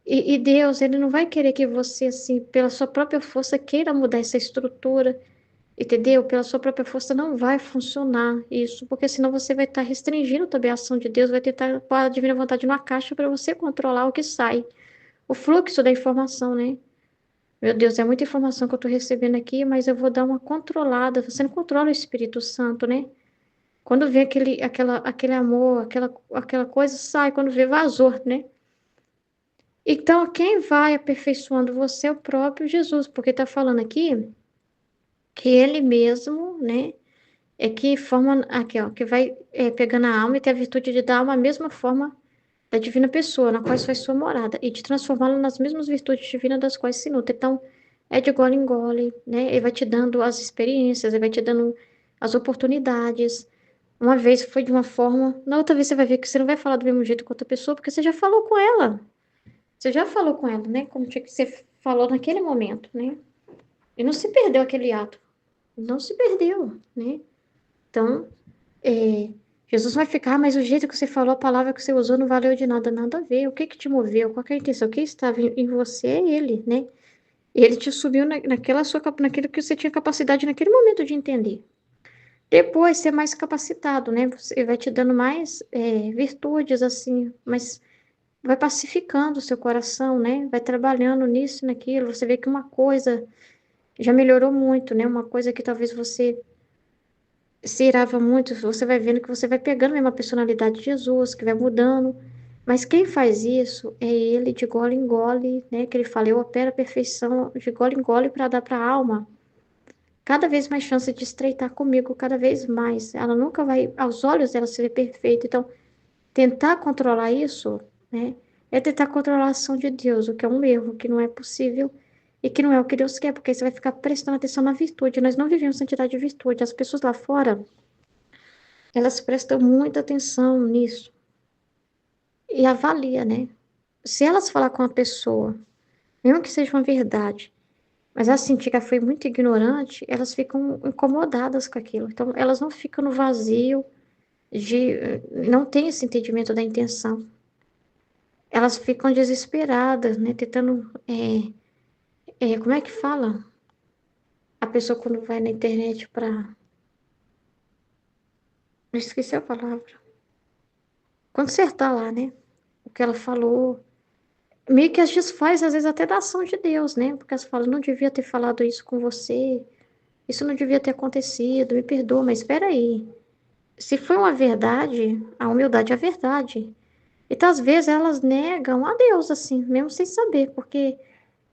E Deus, ele não vai querer que você, assim, pela sua própria força, queira mudar essa estrutura, entendeu? Pela sua própria força não vai funcionar isso, porque senão você vai estar restringindo também a ação de Deus, vai tentar pôr a divina vontade numa caixa para você controlar o que sai. O fluxo da informação, né? Meu Deus, é muita informação que eu estou recebendo aqui, mas eu vou dar uma controlada. Você não controla o Espírito Santo, né? Quando vê aquele amor, aquela coisa, sai. Quando vê, vazou, né? Então, quem vai aperfeiçoando você é o próprio Jesus, porque está falando aqui que ele mesmo, né, é que forma, aqui, ó, que vai pegando a alma e tem a virtude de dar uma mesma forma da divina pessoa, na qual faz sua morada, e de transformá-la nas mesmas virtudes divinas das quais se nutre. Então, é de gole em gole, né? Ele vai te dando as experiências, ele vai te dando as oportunidades. Uma vez foi de uma forma, na outra vez você vai ver que você não vai falar do mesmo jeito com outra pessoa, porque você já falou com ela. Você já falou com ela, né? Como tinha que ser falou naquele momento, né? E não se perdeu aquele ato. Não se perdeu, né? Então, Jesus vai ficar, mas o jeito que você falou, a palavra que você usou não valeu de nada, nada a ver. O que que te moveu? Qual que é a intenção? O que estava em você é ele, né? E ele te subiu naquilo que você tinha capacidade naquele momento de entender. Depois, ser mais capacitado, né? Você vai te dando mais virtudes, assim, mas vai pacificando o seu coração, né? Vai trabalhando nisso, naquilo. Você vê que uma coisa já melhorou muito, né? Uma coisa que talvez você se irava muito, você vai vendo que você vai pegando mesmo a personalidade de Jesus, que vai mudando. Mas quem faz isso é ele de gole em gole, né? Que ele fala, eu opero a perfeição de gole em gole para dar para a alma cada vez mais chance de estreitar comigo, cada vez mais. Ela nunca vai, aos olhos dela, ser perfeita. Então, tentar controlar isso, né, é tentar controlar a ação de Deus, o que é um erro, que não é possível e que não é o que Deus quer, porque aí você vai ficar prestando atenção na virtude. Nós não vivemos santidade e virtude. As pessoas lá fora, elas prestam muita atenção nisso e avalia, né? Se elas falar com a pessoa, mesmo que seja uma verdade, mas elas sentir que ela foi muito ignorante, elas ficam incomodadas com aquilo. Então, elas não ficam no vazio não tem esse entendimento da intenção. Elas ficam desesperadas, né? Tentando. Como é que fala? A pessoa quando vai na internet para. Eu esqueci a palavra. Consertar lá, né? O que ela falou. Meio que as desfaz, às vezes, até da ação de Deus, né? Porque elas falam, não devia ter falado isso com você. Isso não devia ter acontecido. Me perdoa, mas espera aí. Se foi uma verdade, a humildade é a verdade. Então, às vezes, elas negam a Deus, assim, mesmo sem saber, porque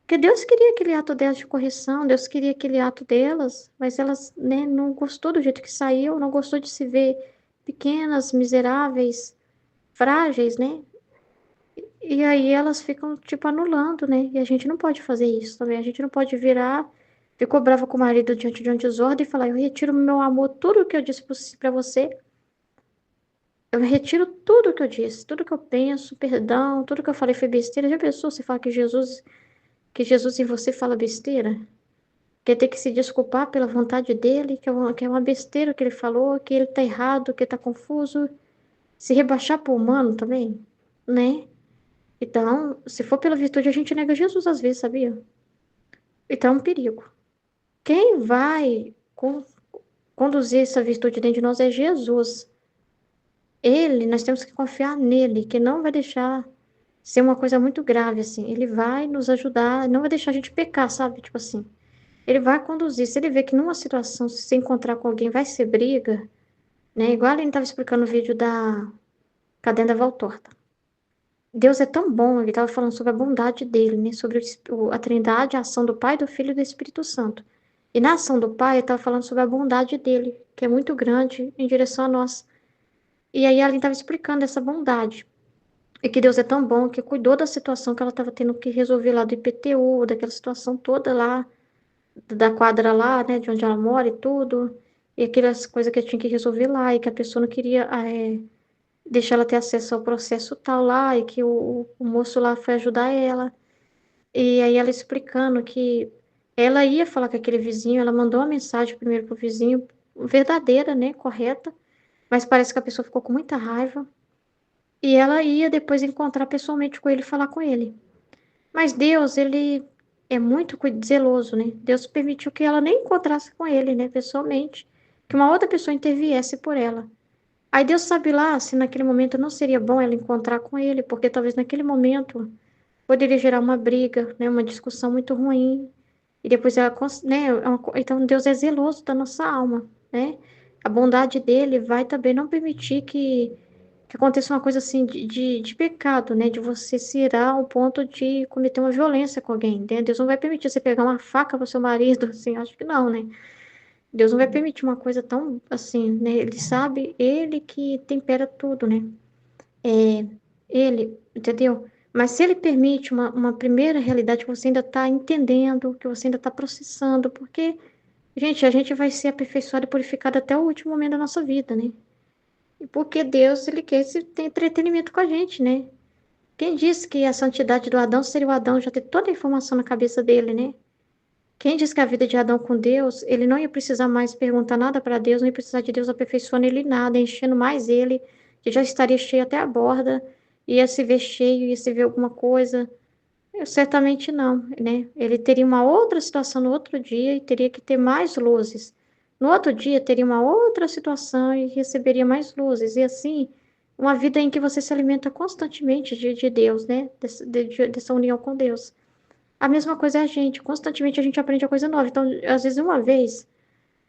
Deus queria aquele ato delas de correção, Deus queria aquele ato delas, mas elas, né, não gostou do jeito que saiu, não gostou de se ver pequenas, miseráveis, frágeis, né? E aí elas ficam, tipo, anulando, né? E a gente não pode fazer isso também. A gente não pode virar, ficou brava com o marido diante de uma desordem e falar, eu retiro meu amor, tudo o que eu disse pra você, eu retiro tudo o que eu disse, tudo que eu penso, perdão, tudo que eu falei foi besteira. Já pensou você falar que Jesus em você fala besteira? Quer ter que se desculpar pela vontade dele, que é uma besteira que ele falou, que ele tá errado, que ele tá confuso. Se rebaixar pro humano também, né? Então, se for pela virtude, a gente nega Jesus às vezes, sabia? Então é um perigo. Quem vai conduzir essa virtude dentro de nós é Jesus. Ele, nós temos que confiar nele, que não vai deixar ser uma coisa muito grave, assim. Ele vai nos ajudar, não vai deixar a gente pecar, sabe? Tipo assim. Ele vai conduzir. Se ele vê que numa situação, se você encontrar com alguém, vai ser briga, né? Igual ele estava explicando no vídeo da Cadena da Valtorta. Deus é tão bom, ele estava falando sobre a bondade dele, né? Sobre a Trindade, a ação do Pai, do Filho e do Espírito Santo. E na ação do Pai, ele estava falando sobre a bondade dele, que é muito grande em direção a nós. E aí ela estava explicando essa bondade. E que Deus é tão bom que cuidou da situação que ela estava tendo que resolver lá do IPTU, daquela situação toda lá, da quadra lá, né, de onde ela mora e tudo. E aquelas coisas que eu tinha que resolver lá, e que a pessoa não queria deixar ela ter acesso ao processo tal lá, e que o moço lá foi ajudar ela. E aí ela explicando que ela ia falar com aquele vizinho, ela mandou uma mensagem primeiro pro vizinho, verdadeira, né, correta, mas parece que a pessoa ficou com muita raiva. E ela ia depois encontrar pessoalmente com ele e falar com ele. Mas Deus, ele é muito zeloso, né? Deus permitiu que ela nem encontrasse com ele, né, pessoalmente, que uma outra pessoa interviesse por ela. Aí Deus sabe lá se naquele momento não seria bom ela encontrar com ele, porque talvez naquele momento poderia gerar uma briga, né, uma discussão muito ruim. E depois ela, né, então Deus é zeloso da nossa alma, né? A bondade dele vai também não permitir que aconteça uma coisa assim de pecado, né? De você se irar ao ponto de cometer uma violência com alguém, né? Deus não vai permitir você pegar uma faca para seu marido, assim, acho que não, né? Deus não vai permitir uma coisa tão assim, né? Ele sabe, ele que tempera tudo, né? É, ele, entendeu? Mas se ele permite uma primeira realidade que você ainda está entendendo, que você ainda está processando, porque, gente, a gente vai ser aperfeiçoado e purificado até o último momento da nossa vida, né? E porque Deus, ele quer ter entretenimento com a gente, né? Quem disse que a santidade do Adão seria o Adão já ter toda a informação na cabeça dele, né? Quem disse que a vida de Adão com Deus, ele não ia precisar mais perguntar nada para Deus, não ia precisar de Deus aperfeiçoando ele nada, enchendo mais ele, que já estaria cheio até a borda, ia se ver cheio, ia se ver alguma coisa. Eu, certamente não, né? Ele teria uma outra situação no outro dia e teria que ter mais luzes. No outro dia teria uma outra situação e receberia mais luzes. E assim, uma vida em que você se alimenta constantemente de Deus, né? Dessa união com Deus. A mesma coisa é a gente, constantemente a gente aprende a coisa nova. Então, às vezes, uma vez,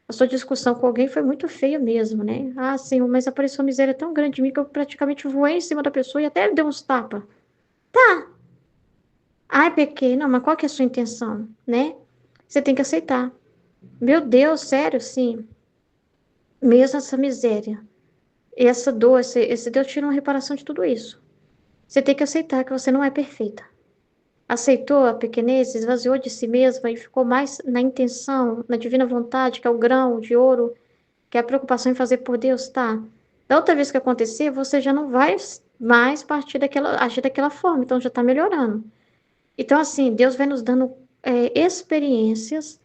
a sua discussão com alguém foi muito feia mesmo, né? Ah, Senhor, mas apareceu uma miséria tão grande em mim que eu praticamente voei em cima da pessoa e até deu uns tapas. Tá. Ai, pequei. Não, mas qual que é a sua intenção, né? Você tem que aceitar. Meu Deus, sério, sim. Mesmo essa miséria, essa dor, esse Deus tira uma reparação de tudo isso. Você tem que aceitar que você não é perfeita. Aceitou a pequenez, esvaziou de si mesma e ficou mais na intenção, na divina vontade, que é o grão de ouro, que é a preocupação em fazer por Deus, tá? Da outra vez que acontecer, você já não vai mais agir daquela forma, então já tá melhorando. Então, assim, Deus vai nos dando experiências,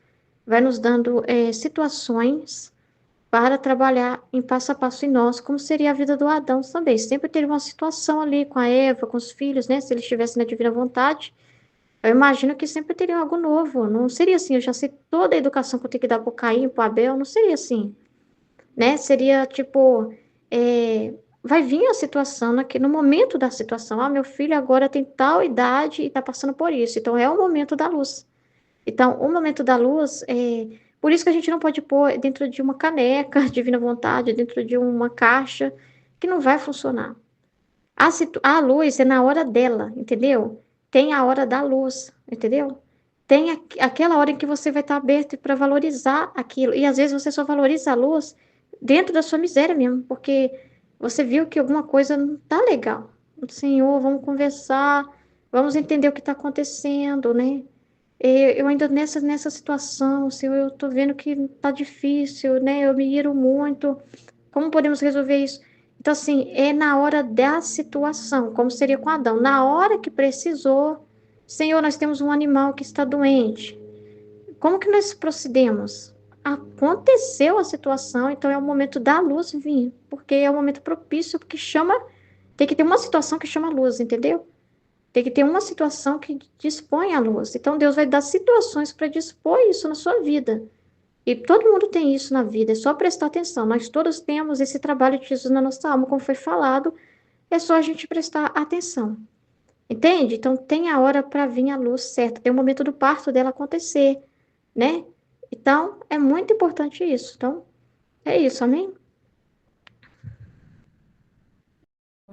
vai nos dando situações para trabalhar em passo a passo em nós, como seria a vida do Adão também. Sempre teria uma situação ali com a Eva, com os filhos, né? Se eles estivessem na divina vontade, eu imagino que sempre teria algo novo. Não seria assim, eu já sei toda a educação que eu tenho que dar para o Caim, para o Abel, não seria assim, né? Seria tipo, vai vir a situação, no momento da situação. Ah, meu filho agora tem tal idade e está passando por isso. Então, é o momento da luz. Então, o momento da luz, Por isso que a gente não pode pôr dentro de uma caneca, divina vontade, dentro de uma caixa, que não vai funcionar. A luz é na hora dela, entendeu? Tem a hora da luz, entendeu? Tem aquela hora em que você vai estar aberto para valorizar aquilo. E às vezes você só valoriza a luz dentro da sua miséria mesmo, porque você viu que alguma coisa não tá legal. Senhor, vamos conversar, vamos entender o que está acontecendo, né? Eu ainda nessa situação, Senhor, eu tô vendo que tá difícil, né? Eu me iro muito. Como podemos resolver isso? Então, assim, é na hora da situação, como seria com Adão. Na hora que precisou, Senhor, nós temos um animal que está doente. Como que nós procedemos? Aconteceu a situação, então é o momento da luz vir, porque é o momento propício, porque chama, tem que ter uma situação que chama luz, entendeu? Tem que ter uma situação que dispõe a luz. Então Deus vai dar situações para dispor isso na sua vida. E todo mundo tem isso na vida, é só prestar atenção. Nós todos temos esse trabalho de Jesus na nossa alma, como foi falado, é só a gente prestar atenção. Entende? Então tem a hora para vir a luz certa, tem o momento do parto dela acontecer, né? Então é muito importante isso. Então é isso, amém?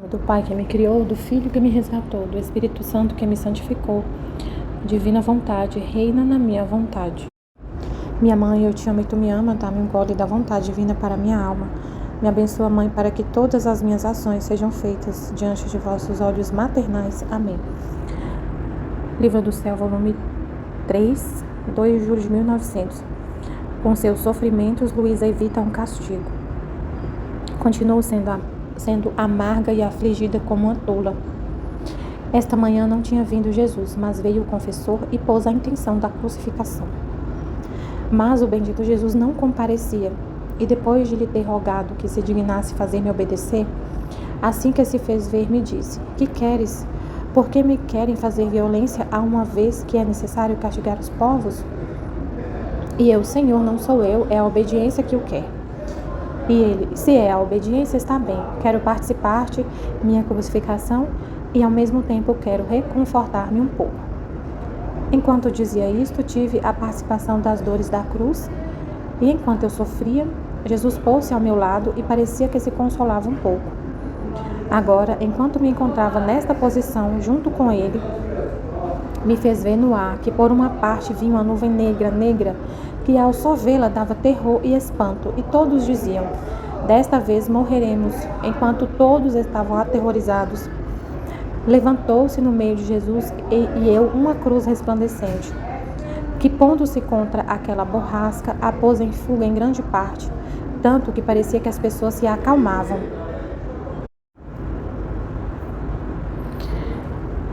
Do Pai que me criou, do Filho que me resgatou, do Espírito Santo que me santificou. Divina vontade, reina na minha vontade. Minha mãe, eu te amo e tu me ama, dá-me um gole da vontade divina para minha alma. Me abençoa, Mãe, para que todas as minhas ações sejam feitas diante de vossos olhos maternais. Amém. Livro do Céu, volume 3, 2 de julho de 1900. Com seus sofrimentos, Luísa evita um castigo. Continuou sendo amarga e afligida como uma tola. Esta manhã não tinha vindo Jesus, mas veio o confessor e pôs a intenção da crucificação. Mas o bendito Jesus não comparecia, e depois de lhe ter rogado que se dignasse fazer-me obedecer, assim que se fez ver, me disse: Que queres? Por que me querem fazer violência a uma vez que é necessário castigar os povos? E eu: Senhor, não sou eu, é a obediência que o quer. E ele: Se é a obediência, está bem, quero participar-te minha crucificação e ao mesmo tempo quero reconfortar-me um pouco. Enquanto dizia isto, tive a participação das dores da cruz, e enquanto eu sofria, Jesus pôs-se ao meu lado e parecia que se consolava um pouco. Agora, enquanto me encontrava nesta posição, junto com ele, me fez ver no ar que por uma parte vinha uma nuvem negra, que ao só vê-la dava terror e espanto, e todos diziam: Desta vez morreremos. Enquanto todos estavam aterrorizados, levantou-se no meio de Jesus e eu uma cruz resplandecente, que pondo-se contra aquela borrasca, a pôs em fuga em grande parte, tanto que parecia que as pessoas se acalmavam.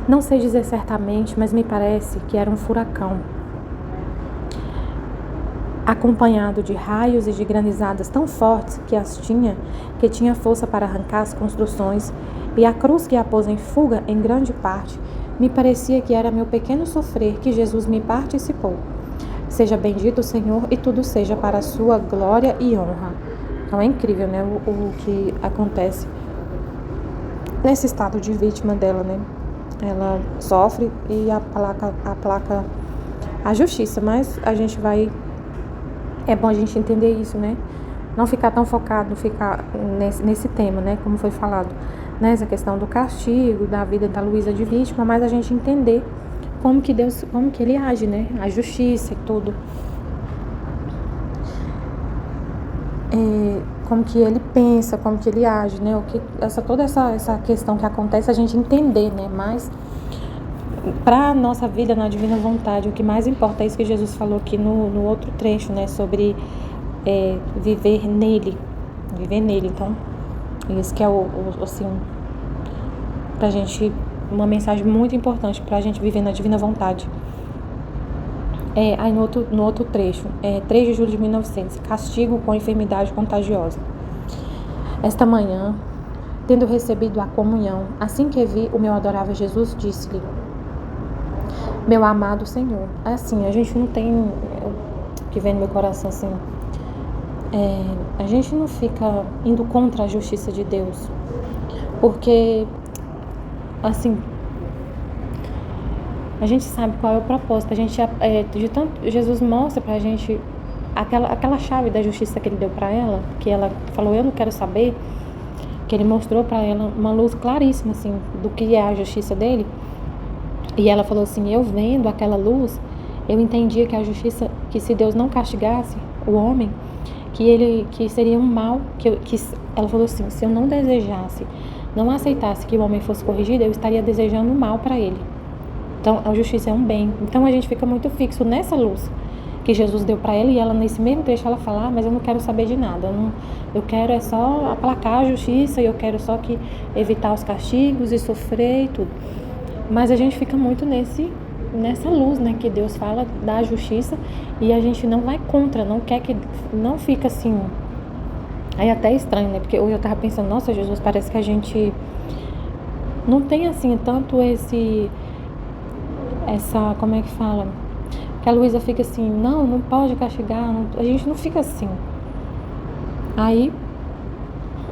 Não sei dizer certamente, mas me parece que era um furacão, acompanhado de raios e de granizadas tão fortes que tinha força para arrancar as construções, e a cruz que a pôs em fuga em grande parte, me parecia que era meu pequeno sofrer que Jesus me participou. Seja bendito o Senhor e tudo seja para a sua glória e honra. Então é incrível, né, o que acontece nesse estado de vítima dela, né? Ela sofre e aplaca a justiça, mas é bom a gente entender isso, né? Não ficar tão focado, ficar nesse tema, né? Como foi falado, nessa questão do castigo, da vida da Luísa de vítima, mas a gente entender como que ele age, né? A justiça e tudo. Como que ele pensa, como que ele age, né? Toda essa questão que acontece, a gente entender, né? Mas para a nossa vida na divina vontade, o que mais importa é isso que Jesus falou aqui no outro trecho, né? Sobre viver nele. Então, isso que é assim, pra gente, uma mensagem muito importante pra gente viver na divina vontade. Aí no outro trecho, 3 de julho de 1900, castigo com enfermidade contagiosa. Esta manhã, tendo recebido a comunhão, assim que vi o meu adorável Jesus, disse-lhe: Meu amado Senhor. Assim, a gente não tem, o que vem no meu coração assim, a gente não fica indo contra a justiça de Deus, porque, assim, a gente sabe qual é o propósito. Jesus mostra pra gente aquela chave da justiça que ele deu para ela, que ela falou, eu não quero saber, que ele mostrou para ela uma luz claríssima, assim, do que é a justiça dele. E ela falou assim, eu vendo aquela luz, eu entendia que a justiça, que se Deus não castigasse o homem, que seria um mal, ela falou assim, se eu não desejasse, não aceitasse que o homem fosse corrigido, eu estaria desejando o mal para ele. Então, a justiça é um bem. Então, a gente fica muito fixo nessa luz que Jesus deu para ela, e ela, nesse mesmo trecho, ela fala, mas eu não quero saber de nada, eu quero é só aplacar a justiça, e eu quero só que evitar os castigos e sofrer e tudo. Mas a gente fica muito nessa luz, né, que Deus fala da justiça, e a gente não vai contra, não quer que, não fica assim. Aí até é estranho, né, porque hoje eu tava pensando, nossa, Jesus, parece que a gente não tem assim tanto como é que fala? Que a Luísa fica assim, não pode castigar, a gente não fica assim. Aí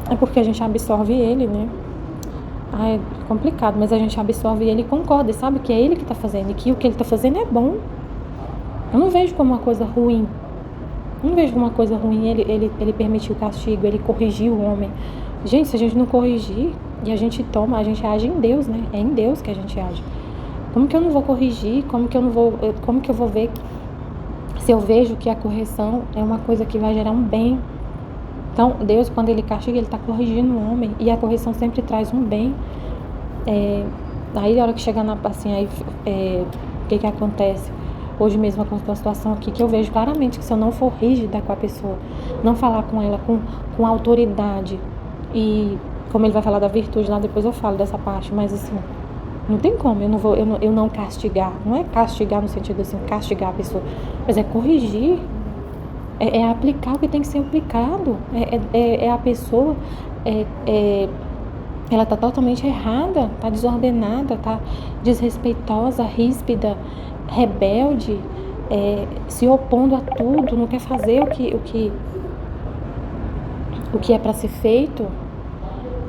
é porque a gente absorve ele, né? É complicado, mas a gente absorve ele e concorda, e sabe que é ele que tá fazendo, e que o que ele tá fazendo é bom. Eu não vejo como uma coisa ruim. Não vejo como uma coisa ruim ele permitiu o castigo, ele corrigiu o homem. Gente, se a gente não corrigir, e a gente age em Deus, né? É em Deus que a gente age. Como que eu não vou corrigir? Como que eu vou ver se eu vejo que a correção é uma coisa que vai gerar um bem? Então, Deus, quando ele castiga, ele está corrigindo o homem, e a correção sempre traz um bem. Aí, a hora que chegar o que acontece? Hoje mesmo aconteceu uma situação aqui que eu vejo claramente que se eu não for rígida com a pessoa, não falar com ela com autoridade, e como ele vai falar da virtude lá, depois eu falo dessa parte, mas assim, não tem como, eu não castigar. Não é castigar no sentido assim, castigar a pessoa, mas é corrigir, é aplicar o que tem que ser aplicado. A pessoa, ela tá totalmente errada, tá desordenada, tá desrespeitosa, ríspida, rebelde, se opondo a tudo, não quer fazer o que é para ser feito,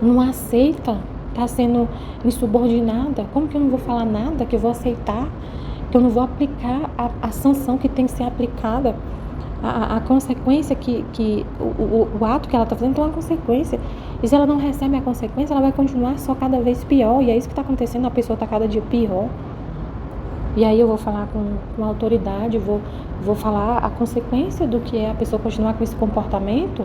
não aceita, está sendo insubordinada. Como que eu não vou falar nada, que eu vou aceitar, que eu não vou aplicar a sanção que tem que ser aplicada, a consequência o ato que ela está fazendo tem uma consequência, e se ela não recebe a consequência, ela vai continuar só cada vez pior, e é isso que está acontecendo, a pessoa está cada dia pior. E aí eu vou falar com autoridade, vou falar a consequência do que é a pessoa continuar com esse comportamento.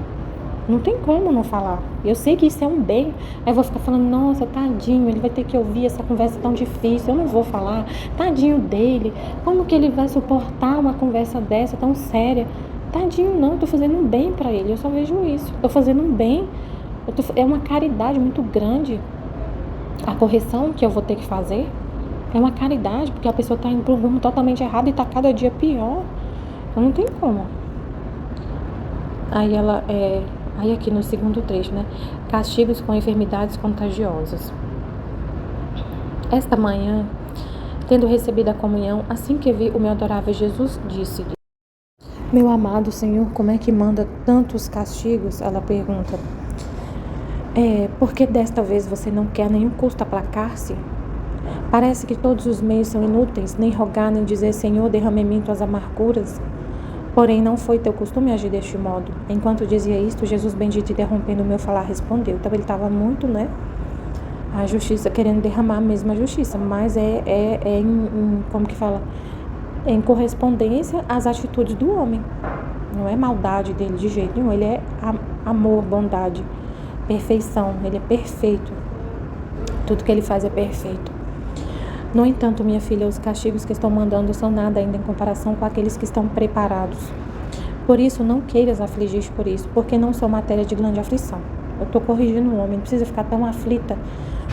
Não tem como não falar. Eu sei que isso é um bem. Aí eu vou ficar falando, nossa, tadinho, ele vai ter que ouvir essa conversa tão difícil. Eu não vou falar. Tadinho dele. Como que ele vai suportar uma conversa dessa tão séria? Tadinho não, eu tô fazendo um bem pra ele. Eu só vejo isso. Tô fazendo um bem. É uma caridade muito grande. A correção que eu vou ter que fazer é uma caridade, porque a pessoa tá indo pro rumo totalmente errado e tá cada dia pior. Então não tem como. Aí aqui no segundo trecho, né? Castigos com enfermidades contagiosas. Esta manhã, tendo recebido a comunhão, assim que vi o meu adorável Jesus, disse: meu amado Senhor, como é que manda tantos castigos? Ela pergunta. Por que desta vez você não quer nenhum custo aplacar-se? Parece que todos os meios são inúteis, nem rogar, nem dizer, Senhor, derrame em mim tuas amarguras. Porém, não foi teu costume agir deste modo. Enquanto dizia isto, Jesus bendito, interrompendo o meu falar, respondeu. Então, ele estava muito, né? A justiça, querendo derramar mesmo a justiça, mas como que fala? Em correspondência às atitudes do homem. Não é maldade dele de jeito nenhum. Ele é amor, bondade, perfeição. Ele é perfeito. Tudo que ele faz é perfeito. No entanto, minha filha, os castigos que estou mandando são nada ainda em comparação com aqueles que estão preparados. Por isso, não queiras afligir por isso, porque não sou matéria de grande aflição. Eu estou corrigindo o homem, não precisa ficar tão aflita,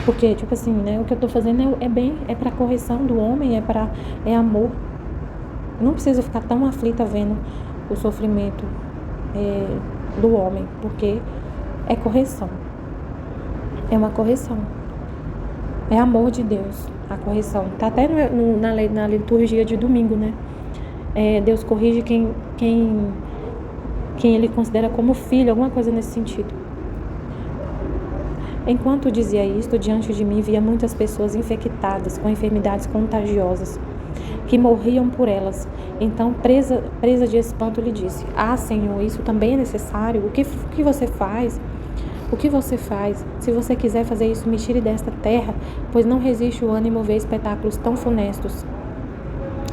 porque, tipo assim, né, o que eu estou fazendo é para correção do homem, é amor. Não precisa ficar tão aflita vendo o sofrimento do homem, porque é correção. É uma correção. É amor de Deus, a correção. Está até na liturgia de domingo, né? Deus corrige quem ele considera como filho, alguma coisa nesse sentido. Enquanto dizia isto, diante de mim via muitas pessoas infectadas com enfermidades contagiosas. que morriam por elas. Então, presa de espanto, lhe disse: Ah, Senhor, isso também é necessário? O que você faz? O que você faz? Se você quiser fazer isso, me tire desta terra, pois não resiste o ânimo ver espetáculos tão funestos.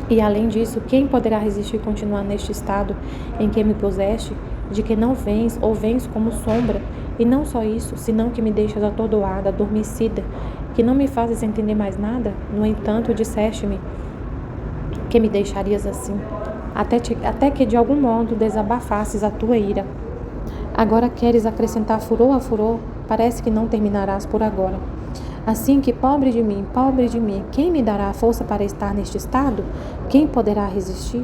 E além disso, quem poderá resistir e continuar neste estado em que me puseste, de que não vens ou vens como sombra? E não só isso, senão que me deixas atordoada, adormecida, que não me fazes entender mais nada? No entanto, disseste-me que me deixarias assim, até que de algum modo desabafasses a tua ira. Agora queres acrescentar furor a furor? Parece que não terminarás por agora. Assim que, pobre de mim, quem me dará a força para estar neste estado? Quem poderá resistir?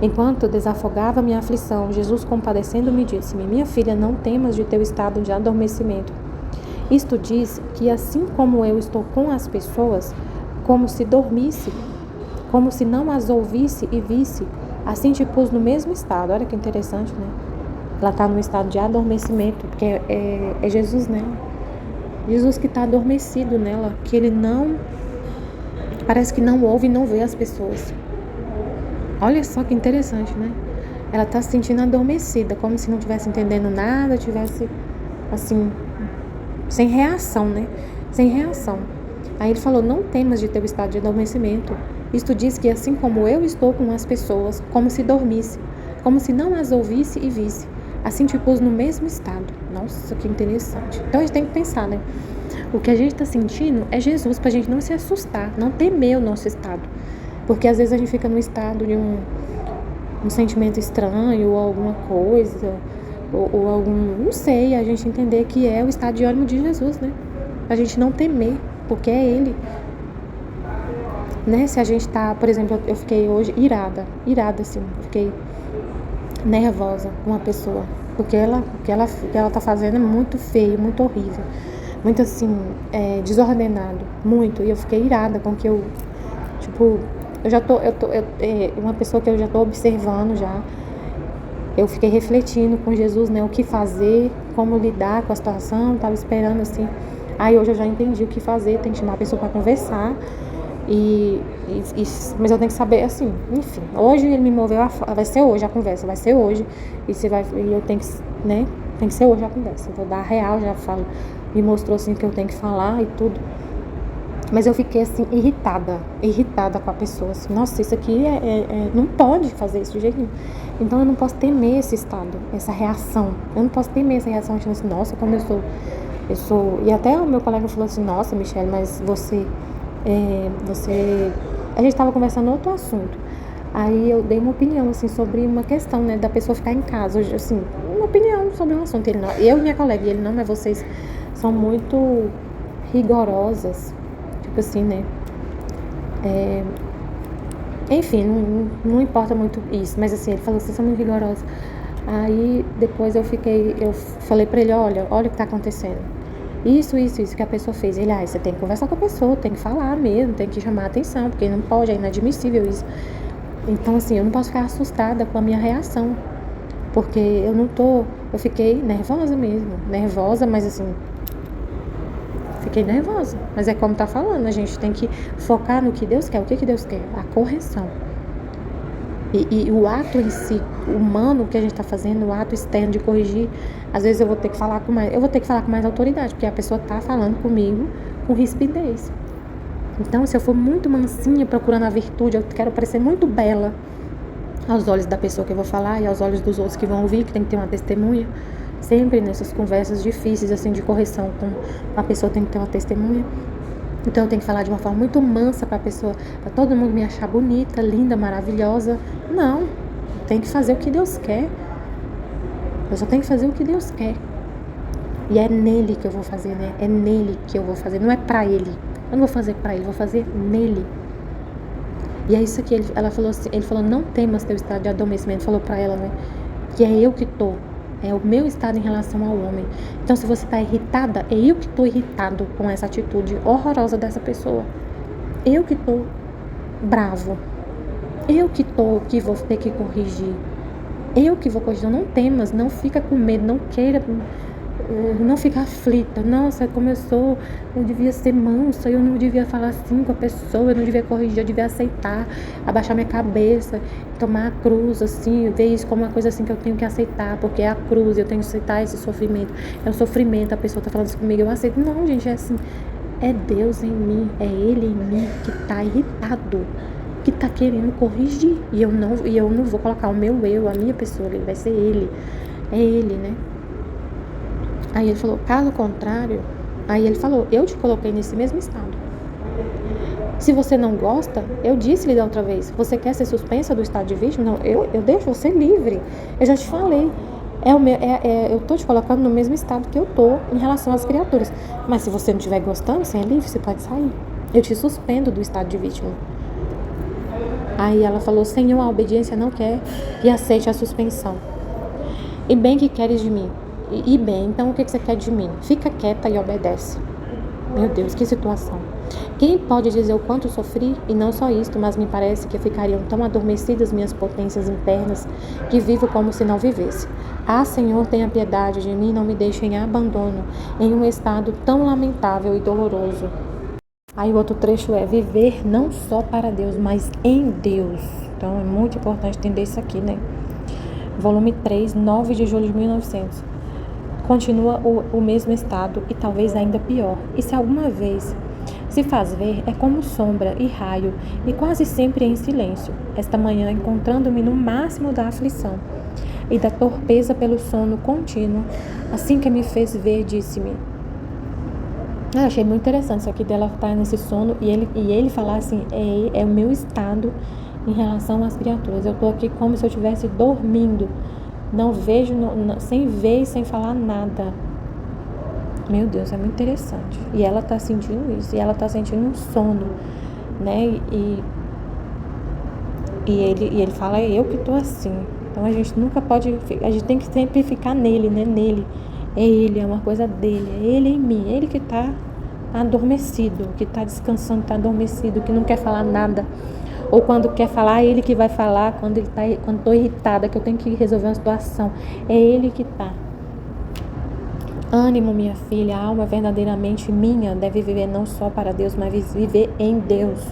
Enquanto desafogava minha aflição, Jesus, compadecendo-me, disse-me: Minha filha, não temas de teu estado de adormecimento. Isto diz que, assim como eu estou com as pessoas, como se dormisse, como se não as ouvisse e visse, assim te pus no mesmo estado. Olha que interessante, né? Ela está num estado de adormecimento, porque é Jesus nela. Jesus que está adormecido nela, que ele não, parece que não ouve e não vê as pessoas. Olha só que interessante, né? Ela está se sentindo adormecida, como se não estivesse entendendo nada, estivesse assim, sem reação, né? Sem reação. Aí ele falou: Não temas de teu estado de adormecimento. Isto diz que, assim como eu estou com as pessoas, como se dormisse, como se não as ouvisse e visse, assim te pus no mesmo estado. Nossa, que interessante. Então a gente tem que pensar, né? O que a gente está sentindo é Jesus, para a gente não se assustar, não temer o nosso estado. Porque às vezes a gente fica num estado de um sentimento estranho, ou alguma coisa, ou algum, não sei, a gente entender que é o estado de ânimo de Jesus, né? Pra gente não temer, porque é Ele. Né? Se a gente tá, por exemplo, eu fiquei hoje irada assim, fiquei nervosa com uma pessoa, porque o que ela tá fazendo é muito feio, muito horrível, muito assim, desordenado, muito, e eu fiquei irada com que uma pessoa que eu já tô observando já, eu fiquei refletindo com Jesus, né, o que fazer, como lidar com a situação, tava esperando assim, aí hoje eu já entendi o que fazer, tem que chamar a pessoa para conversar, mas eu tenho que saber, assim, enfim, hoje ele me moveu, vai ser hoje a conversa, vai ser hoje, e eu tenho que, né, tem que ser hoje a conversa, eu vou dar a real, já falo, me mostrou assim que eu tenho que falar e tudo, mas eu fiquei assim, irritada com a pessoa, assim, nossa, isso aqui não pode fazer isso de jeito nenhum, então eu não posso temer esse estado, essa reação, eu não posso temer essa reação, achando assim, nossa, como eu sou, e até o meu colega falou assim, nossa, Michelle, mas a gente estava conversando outro assunto, aí eu dei uma opinião, assim, sobre uma questão, né, da pessoa ficar em casa, assim, uma opinião sobre um assunto, eu e minha colega, e ele não, mas vocês são muito rigorosas, tipo assim, né, enfim, não importa muito isso, mas assim, ele falou, vocês são muito rigorosos, aí depois eu falei pra ele, olha o que tá acontecendo, isso que a pessoa fez. Ele, você tem que conversar com a pessoa, tem que falar mesmo, tem que chamar a atenção, porque não pode, é inadmissível isso. Então, assim, eu não posso ficar assustada com a minha reação, porque eu fiquei nervosa mesmo, mas assim, fiquei nervosa. Mas é como tá falando, a gente tem que focar no que Deus quer. O que Deus quer? A correção. E o ato em si, humano que a gente está fazendo, o ato externo de corrigir, às vezes eu vou ter que falar com mais autoridade, porque a pessoa está falando comigo com rispidez. Então, se eu for muito mansinha procurando a virtude, eu quero parecer muito bela aos olhos da pessoa que eu vou falar e aos olhos dos outros que vão ouvir, que tem que ter uma testemunha. Sempre nessas conversas difíceis, assim, de correção, com a pessoa tem que ter uma testemunha. Então eu tenho que falar de uma forma muito mansa para todo mundo me achar bonita, linda, maravilhosa. Não, eu tenho que fazer o que Deus quer. Eu só tenho que fazer o que Deus quer. E é nele que eu vou fazer, né? É nele que eu vou fazer, não é pra ele. Eu não vou fazer pra ele, vou fazer nele. E é isso que ela falou assim, ele falou, não temas teu estado de adormecimento, falou pra ela, né? Que é eu que tô. É o meu estado em relação ao homem. Então, se você está irritada, é eu que estou irritado com essa atitude horrorosa dessa pessoa. Eu que estou bravo. Eu que vou ter que corrigir. Eu que vou corrigir. Não temas, não fica com medo, não queira não ficar aflita. Nossa, como eu devia ser mansa, eu não devia falar assim com a pessoa, eu não devia corrigir, eu devia aceitar, abaixar minha cabeça, tomar a cruz, assim, ver isso como uma coisa assim que eu tenho que aceitar, porque é a cruz, eu tenho que aceitar esse sofrimento. É o sofrimento, a pessoa tá falando isso comigo, eu aceito. Não, gente, é assim, é Deus em mim, é Ele em mim que tá irritado, que tá querendo corrigir, e eu não vou colocar o meu eu, a minha pessoa, ele vai ser Ele, é Ele, né? Aí ele falou, caso contrário, aí ele falou, eu te coloquei nesse mesmo estado. Se você não gosta, eu disse-lhe da outra vez, você quer ser suspensa do estado de vítima? Não, eu deixo você livre. Eu já te falei. Eu tô te colocando no mesmo estado que eu tô em relação às criaturas. Mas se você não estiver gostando, você é livre, você pode sair. Eu te suspendo do estado de vítima. Aí ela falou, Senhor, a obediência não quer e aceite a suspensão. E bem que queres de mim. E bem, então o que você quer de mim? Fica quieta e obedece. Meu Deus, que situação. Quem pode dizer o quanto sofri? E não só isto, mas me parece que ficariam tão adormecidas minhas potências internas que vivo como se não vivesse. Ah, Senhor, tenha piedade de mim, não me deixe em abandono, em um estado tão lamentável e doloroso. Aí o outro trecho é viver não só para Deus, mas em Deus. Então é muito importante entender isso aqui, né? Volume 3, 9 de julho de 1900. Continua o mesmo estado e talvez ainda pior. E se alguma vez se faz ver, é como sombra e raio, e quase sempre em silêncio. Esta manhã, encontrando-me no máximo da aflição e da torpeza pelo sono contínuo, assim que me fez ver, disse-me... Eu achei muito interessante isso aqui dela estar nesse sono e ele falar assim, é o meu estado em relação às criaturas. Eu estou aqui como se eu estivesse dormindo. Não vejo, sem ver e sem falar nada. Meu Deus, é muito interessante. E ela tá sentindo isso. E ela tá sentindo um sono, né? E ele fala, é eu que tô assim. Então a gente nunca pode... A gente tem que sempre ficar nele, né? Nele. É ele, é uma coisa dele. É ele em mim. É ele que tá adormecido, que tá descansando, tá adormecido, que não quer falar nada. Ou quando quer falar, é ele que vai falar. Quando tô irritada, que eu tenho que resolver uma situação, é ele que tá. Ânimo, minha filha, a alma verdadeiramente minha deve viver não só para Deus, mas viver em Deus.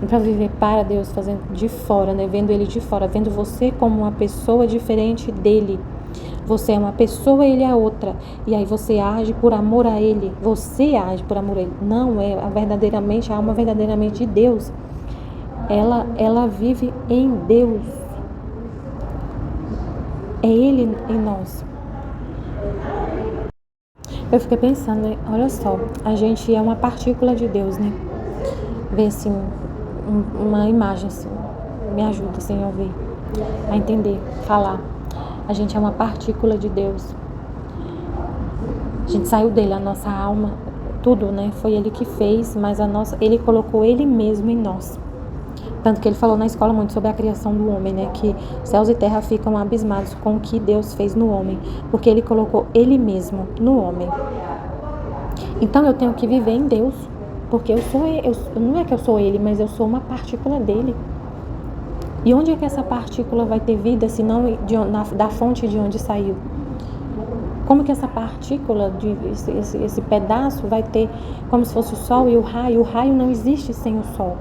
Não para viver para Deus, fazendo de fora, né? Vendo ele de fora, vendo você como uma pessoa diferente dele. Você é uma pessoa, ele é outra. E aí você age por amor a ele. Você age por amor a ele. Não é a alma verdadeiramente de Deus. Ela vive em Deus. É Ele em nós. Eu fiquei pensando, né? Olha só, a gente é uma partícula de Deus, né? Ver assim, uma imagem assim, me ajuda assim a ver, a entender, falar. A gente é uma partícula de Deus. A gente saiu dele, a nossa alma, tudo, né? Foi Ele que fez, mas Ele colocou Ele mesmo em nós. Tanto que ele falou na escola muito sobre a criação do homem, né? Que céus e terra ficam abismados com o que Deus fez no homem, porque ele colocou ele mesmo no homem. Então eu tenho que viver em Deus, porque não é que eu sou ele, mas eu sou uma partícula dele. E onde é que essa partícula vai ter vida, se não da fonte de onde saiu? Como que essa partícula, esse pedaço vai ter, como se fosse o sol e o raio? O raio não existe sem o sol.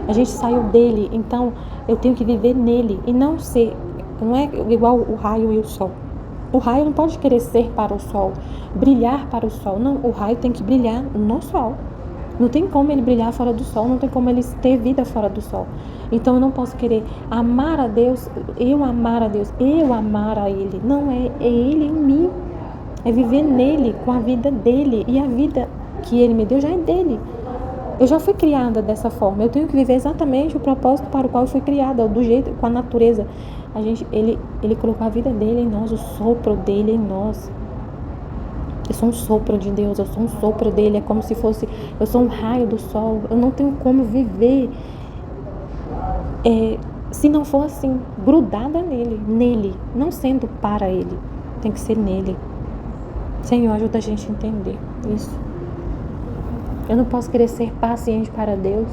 A gente saiu dele, então eu tenho que viver nele e não é igual o raio e o sol. O raio não pode querer ser para o sol, brilhar para o sol. Não, o raio tem que brilhar no sol. Não tem como ele brilhar fora do sol, não tem como ele ter vida fora do sol. Então eu não posso querer amar a Deus, eu amar a Ele. Não, é Ele em mim. É viver nele, com a vida dele. E a vida que Ele me deu já é dele. Eu já fui criada dessa forma. Eu tenho que viver exatamente o propósito para o qual eu fui criada, do jeito, com a natureza. Ele colocou a vida dele em nós, o sopro dele em nós. Eu sou um sopro de Deus, eu sou um sopro dele. É como se fosse, eu sou um raio do sol. Eu não tenho como viver se não for assim, grudada nele, não sendo para ele. Tem que ser nele. Senhor, ajuda a gente a entender isso. Eu não posso querer ser paciente para Deus.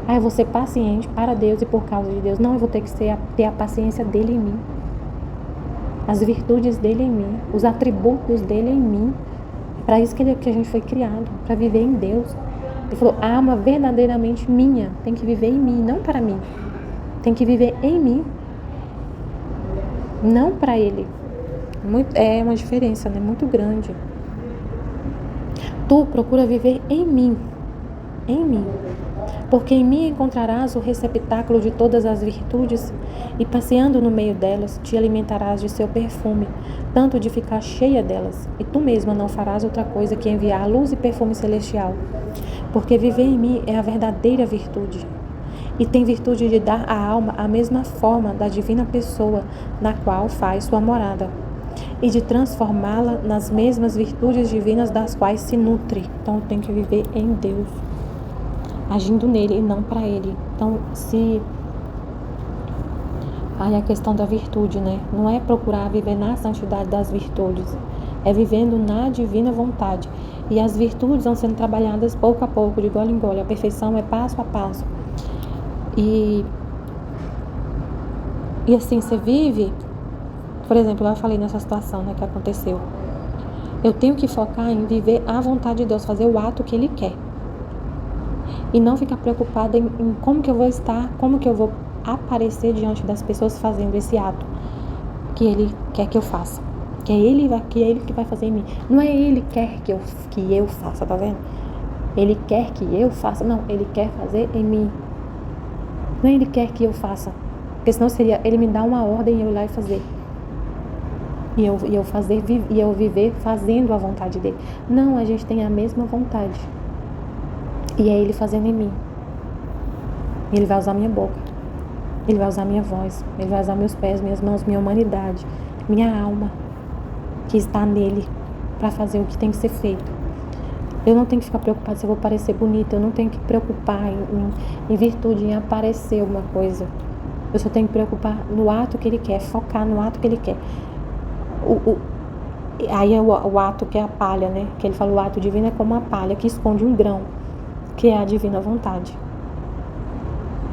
Eu vou ser paciente para Deus e por causa de Deus. Não, eu vou ter que ter a paciência dele em mim. as virtudes dele em mim, os atributos dele em mim. É para isso que a gente foi criado, para viver em Deus. Ele falou, a alma verdadeiramente minha tem que viver em mim, não para mim. Tem que viver em mim, não para ele. É uma diferença, né? Muito grande. Tu procura viver em mim, porque em mim encontrarás o receptáculo de todas as virtudes e passeando no meio delas te alimentarás de seu perfume, tanto de ficar cheia delas, e tu mesma não farás outra coisa que enviar luz e perfume celestial, porque viver em mim é a verdadeira virtude. E tem virtude de dar à alma a mesma forma da divina pessoa na qual faz sua morada, e de transformá-la nas mesmas virtudes divinas das quais se nutre. Então eu tenho que viver em Deus, agindo nele e não para ele. Então aí a questão da virtude, né? Não é procurar viver na santidade das virtudes, é vivendo na divina vontade. E as virtudes vão sendo trabalhadas pouco a pouco, de gole em gole. A perfeição é passo a passo. E assim, você vive, por exemplo, eu falei nessa situação, né, que aconteceu. Eu tenho que focar em viver a vontade de Deus, fazer o ato que Ele quer. E não ficar preocupada em como que eu vou estar, como que eu vou aparecer diante das pessoas fazendo esse ato que Ele quer que eu faça. Que é Ele que vai fazer em mim. Não é Ele que quer que eu faça, tá vendo? Ele quer que eu faça. Não, Ele quer fazer em mim. Não é Ele quer que eu faça. Porque senão seria Ele me dar uma ordem e eu ir lá e fazer. E eu viver fazendo a vontade dele. Não, a gente tem a mesma vontade. E é Ele fazendo em mim. Ele vai usar minha boca. Ele vai usar minha voz. Ele vai usar meus pés, minhas mãos, minha humanidade, minha alma, que está nele, para fazer o que tem que ser feito. Eu não tenho que ficar preocupada se eu vou parecer bonita. Eu não tenho que preocupar em virtude, em aparecer alguma coisa. Eu só tenho que preocupar no ato que Ele quer, focar no ato que Ele quer. Aí é o ato que é a palha, né? Que ele fala, o ato divino é como uma palha que esconde um grão, que é a divina vontade.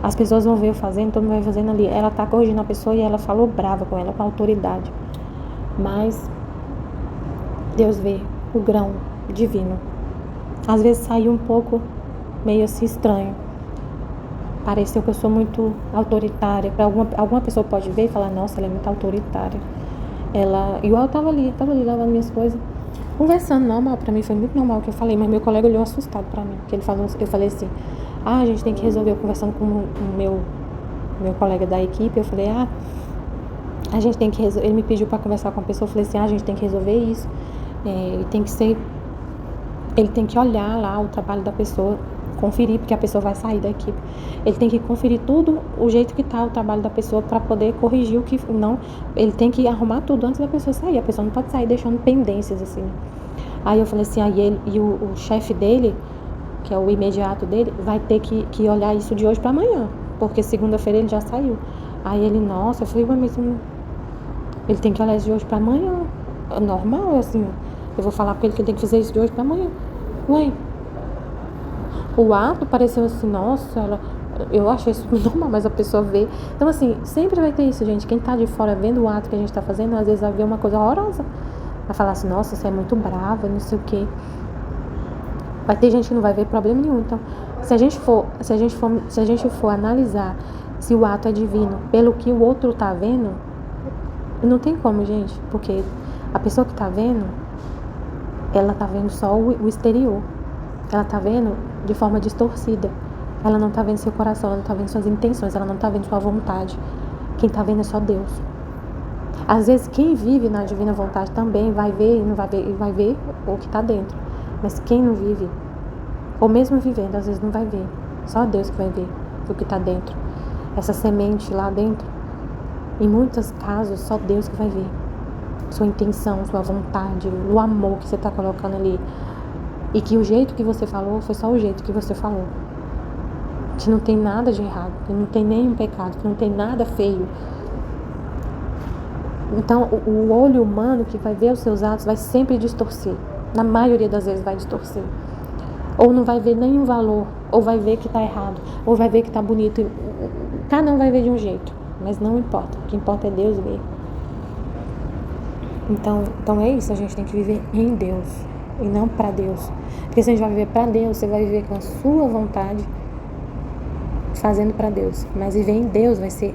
As pessoas vão ver eu fazendo, todo mundo vai fazendo ali. Ela tá corrigindo a pessoa e ela falou brava com ela, com autoridade. Mas Deus vê o grão divino. Às vezes saiu um pouco meio assim estranho. Pareceu que eu sou muito autoritária. Para alguma pessoa pode ver e falar, nossa, ela é muito autoritária. Igual eu tava ali lavando minhas coisas, conversando normal, pra mim foi muito normal o que eu falei, mas meu colega olhou assustado pra mim, porque eu falei assim, a gente tem que resolver, eu conversando com o meu colega da equipe, eu falei, a gente tem que resolver, ele me pediu pra conversar com a pessoa, eu falei assim, a gente tem que resolver isso, ele tem que olhar lá o trabalho da pessoa, conferir, porque a pessoa vai sair da equipe. Ele tem que conferir tudo, o jeito que tá o trabalho da pessoa para poder corrigir o que não. Ele tem que arrumar tudo antes da pessoa sair. A pessoa não pode sair deixando pendências assim. Aí eu falei assim, aí ele e o chefe dele, que é o imediato dele, vai ter que olhar isso de hoje para amanhã, porque segunda-feira ele já saiu. Aí ele, nossa, eu falei, mas ele tem que olhar isso de hoje para amanhã. É normal, assim. Eu vou falar para ele que ele tem que fazer isso de hoje para amanhã. Ué, o ato pareceu assim, nossa, eu achei isso normal, mas a pessoa vê. Então, assim, sempre vai ter isso, gente. Quem tá de fora vendo o ato que a gente tá fazendo, às vezes vai ver uma coisa horrorosa. Vai falar assim, nossa, você é muito brava, não sei o quê. Vai ter gente que não vai ver problema nenhum. Então, se a gente for analisar se o ato é divino pelo que o outro tá vendo, não tem como, gente. Porque a pessoa que tá vendo, ela tá vendo só o exterior. Ela tá vendo de forma distorcida. Ela não tá vendo seu coração, ela não tá vendo suas intenções, ela não tá vendo sua vontade. Quem tá vendo é só Deus. Às vezes quem vive na divina vontade também vai ver e vai ver o que tá dentro. Mas quem não vive, ou mesmo vivendo, às vezes não vai ver. Só Deus que vai ver o que tá dentro. Essa semente lá dentro, em muitos casos, só Deus que vai ver. Sua intenção, sua vontade, o amor que você tá colocando ali. E que o jeito que você falou foi só o jeito que você falou. Que não tem nada de errado, que não tem nenhum pecado, que não tem nada feio. Então, o olho humano que vai ver os seus atos vai sempre distorcer. Na maioria das vezes vai distorcer. Ou não vai ver nenhum valor, ou vai ver que tá errado, ou vai ver que tá bonito. Cada um vai ver de um jeito, mas não importa. O que importa é Deus ver. Então é isso, a gente tem que viver em Deus e não para Deus. Porque se a gente vai viver para Deus, você vai viver com a sua vontade, fazendo para Deus. Mas viver em Deus vai ser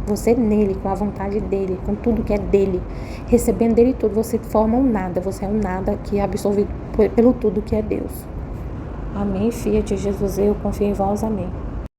você nele, com a vontade dele, com tudo que é dele, recebendo dele tudo. Você forma um nada, você é um nada que é absorvido pelo tudo que é Deus. Amém, Fiat Jesus, eu confio em vós, amém.